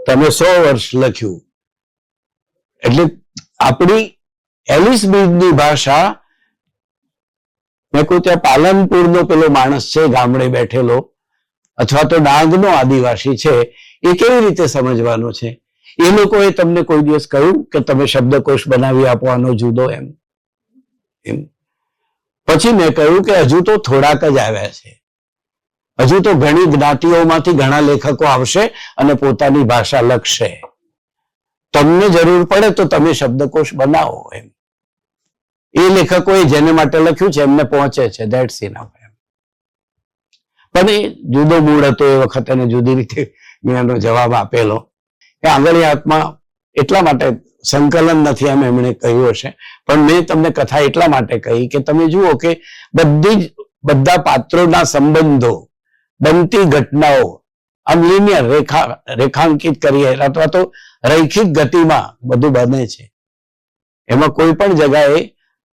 તમે 100 વર્ષ લખ્યું. એટલે આપણી એલિસ બ્રિજની ભાષા, મેં કહું ત્યાં પાલનપુરનો પેલો માણસ છે ગામડે બેઠેલો, અથવા તો ડાંગનો આદિવાસી છે, એ કેવી રીતે સમજવાનો છે? એ લોકોએ તમને કોઈ દિવસ કહ્યું કે તમે શબ્દકોશ બનાવી આપવાનો જુદો એમ? પછી મેં કહ્યું કે હજુ તો થોડાક જ આવ્યા છે, હજુ તો ઘણી જ્ઞાતિઓમાંથી ઘણા લેખકો આવશે અને પોતાની ભાષા લખશે. તમને જરૂર પડે તો તમે શબ્દકોશ બનાવો એમ. એ લેખકોએ જેને માટે લખ્યું છે એમને પહોંચે છે, ધેટ્સ ઇનફ એમ. પણ એ જુદો મૂળ હતો એ વખતે, અને જુદી રીતે મેં એનો જવાબ આપેલો. એ આંગળી હાથમાં એટલા માટે સંકલન નથી એમ એમણે કહ્યું હશે, પણ મેં તમને કથા એટલા માટે કહી કે તમે જુઓ કે બધા પાત્રોના સંબંધો, બનતી ઘટનાઓ આમ લિનિયર રેખાંકિત કરીએ અથવા તો રૈખિક ગતિમાં બધું બને છે. એમાં કોઈ પણ જગાએ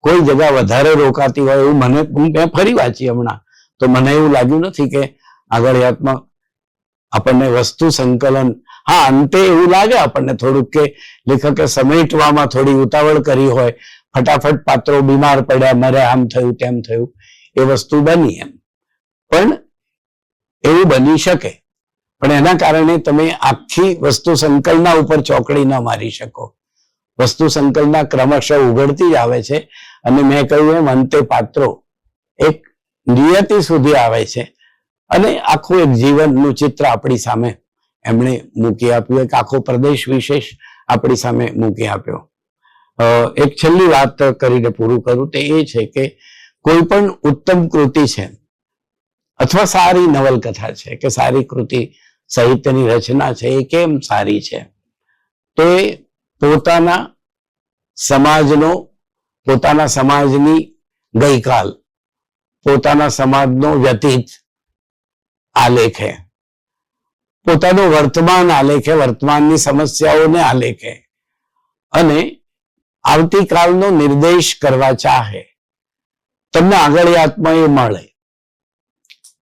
કોઈ જગા વધારે રોકાતી હોય એવું મેં ફરી વાંચી હમણાં, તો મને એવું લાગ્યું નથી કે આગળિયાતમાં આપણને વસ્તુ સંકલન, હા અંતે એવું લાગે આપણને થોડુંક કે લેખકે સમેટવામાં થોડી ઉતાવળ કરી હોય, ફટાફટ પાત્રો બીમાર પડ્યા, મર્યા, આમ થયું તેમ થયું, એ વસ્તુ બની એમ. પણ એવું બની શકે, પણ એના કારણે તમે આખી વસ્તુ સંકલના ઉપર ચોકડી ન મારી શકો. વસ્તુ સંકલના ક્રમશઃ ઉઘડતી જ આવે છે, અને મેં કહ્યું એમ અંતે પાત્રો એક નિયતિ સુધી આવે છે, અને આખું એક જીવનનું ચિત્ર આપણી સામે એમણે મૂકી આપ્યું, એક આખો પ્રદેશ વિશેષ આપણી સામે મૂકી આપ્યો. એક છેલ્લી વાત કરીને પૂરું કરું, તે એ છે કે કોઈ પણ ઉત્તમ કૃતિ છે અથવા સારી નવલકથા છે કે સારી કૃતિ, સાહિત્યની રચના છે, એ કેમ સારી છે? તો એ પોતાના સમાજની ગઈકાલ, પોતાના સમાજનો વ્યતીત આલેખે, પોતાનો વર્તમાન આલેખે, વર્તમાનની સમસ્યાઓને આલેખે, અને આવતીકાલનો નિર્દેશ કરવા ચાહે. તમને આગળિયાતમાં એ મળે.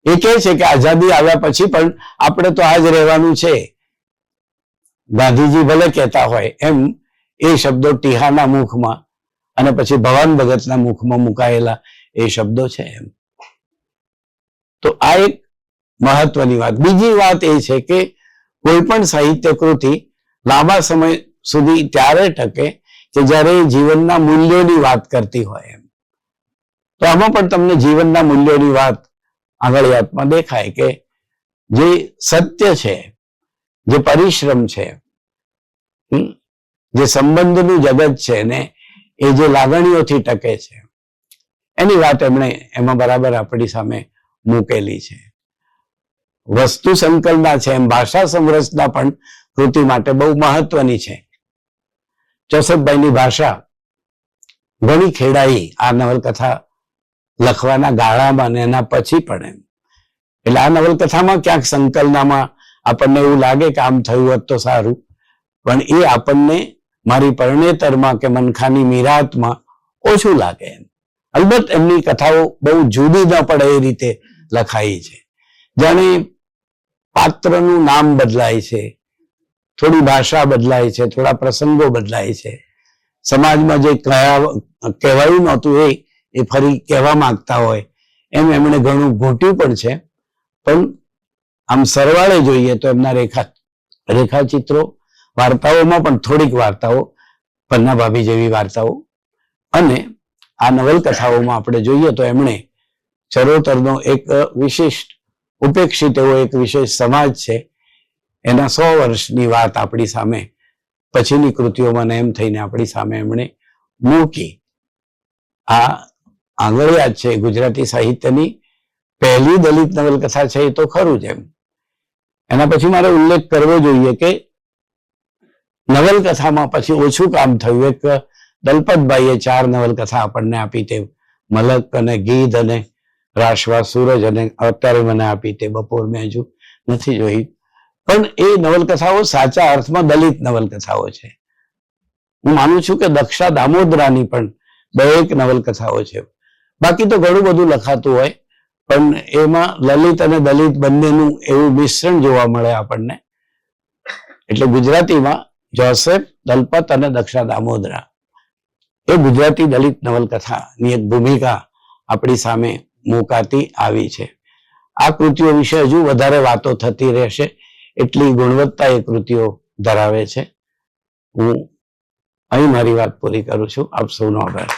એ કહે છે કે આઝાદી આવ્યા પછી પણ આપણે તો આ જ રહેવાનું છે. ગાંધીજી ભલે કહેતા હોય એમ એ શબ્દો ટીહાના મુખમાં અને પછી ભવાન ભગતના મુખમાં મુકાયેલા એ શબ્દો છે એમ. તો આ એક મહત્વની વાત. બીજી વાત એ છે કે કોઈ પણ સાહિત્ય કૃતિ લાંબા સમય સુધી ત્યારે ટકે કે જ્યારે જીવનના મૂલ્યોની વાત કરતી હોય એમ. તો આમાં પણ તમને જીવનના મૂલ્યોની વાત આગળિયાતમાં દેખાય કે જે સત્ય છે, જે પરિશ્રમ છે, જે સંબંધનું જગત છે ને એ જે લાગણીઓથી ટકે છે, એની વાત એમણે એમાં બરાબર આપણી સામે મૂકેલી છે. વસ્તુ સંકલના છે એમ ભાષા સમરસના પણ કૃતિ માટે બહુ મહત્વની છે. ચોસઠભાઈની ભાષા ઘણી ખેડાઈ આ નવલકથા લખવાના ગાળામાં અને એના પછી પણ એમ. એટલે આ નવલકથામાં ક્યાંક સંકલનામાં આપણને એવું લાગે કે આમ થયું હોત તો સારું, પણ એ આપણને મારી પરણેતરમાં કે મનખાની મીરાતમાં ઓછું લાગે એમ. અલબત્ત એમની કથાઓ બહુ જુદી ન પડે એ રીતે લખાઈ છે. જાણે પાત્રનું નામ બદલાય છે, થોડી ભાષા બદલાય છે, થોડા પ્રસંગો બદલાય છે, સમાજમાં જે કહેવાયું નહોતું એ ફરી કહેવા માંગતા હોય એમ એમણે ઘણું ઘૂંટ્યું પણ છે. પણ આમ સરવાળે જોઈએ તો એમના રેખાચિત્રો, વાર્તાઓમાં પણ થોડીક વાર્તાઓ, પન્ના ભાભી જેવી વાર્તાઓ, અને આ નવલકથાઓમાં આપણે જોઈએ તો એમણે ચરોતરનો એક વિશિષ્ટ ઉપેક્ષિત એવો એક વિશેષ સમાજ છે, એના 100 વર્ષની વાત આપણી સામે પછીની કૃતિઓમાં એમ થઈને આપણી સામે એમણે મૂકી. આ આંગળિયાત છે ગુજરાતી સાહિત્યની પહેલી દલિત નવલકથા છે, એ તો ખરું જ એમ. એના પછી મારે ઉલ્લેખ કરવો જોઈએ કે નવલકથામાં પછી ઓછું કામ થયું. એક દલપતભાઈએ 4 નવલકથા આપણને આપી તે મલક અને ગીધ અને રાશવા સૂરજ અને અત્યારે મને આપી તે બપોર મેં હજુ નથી જોઈ. પણ એ નવલકથાઓ સાચા અર્થમાં દલિત નવલકથાઓ છે. હું માનું છું કે દક્ષા દામોદરાની પણ દરેક નવલકથાઓ છે. બાકી તો ઘણું બધું લખાતું હોય, પણ એમાં લલિત અને દલિત બંનેનું એવું મિશ્રણ જોવા મળે આપણને. એટલે ગુજરાતીમાં જોસેફ, દલપત અને દક્ષા દામોદરા એ ગુજરાતી દલિત નવલકથાની એક ભૂમિકા આપણી સામે મુકાતી આવી છે. આ કૃતિઓ વિશે હજુ વધારે વાતો થતી રહેશે, એટલી ગુણવત્તા એ કૃતિઓ ધરાવે છે. હું અહીં મારી વાત પૂરી કરું છું. આપ સૌનો આભાર.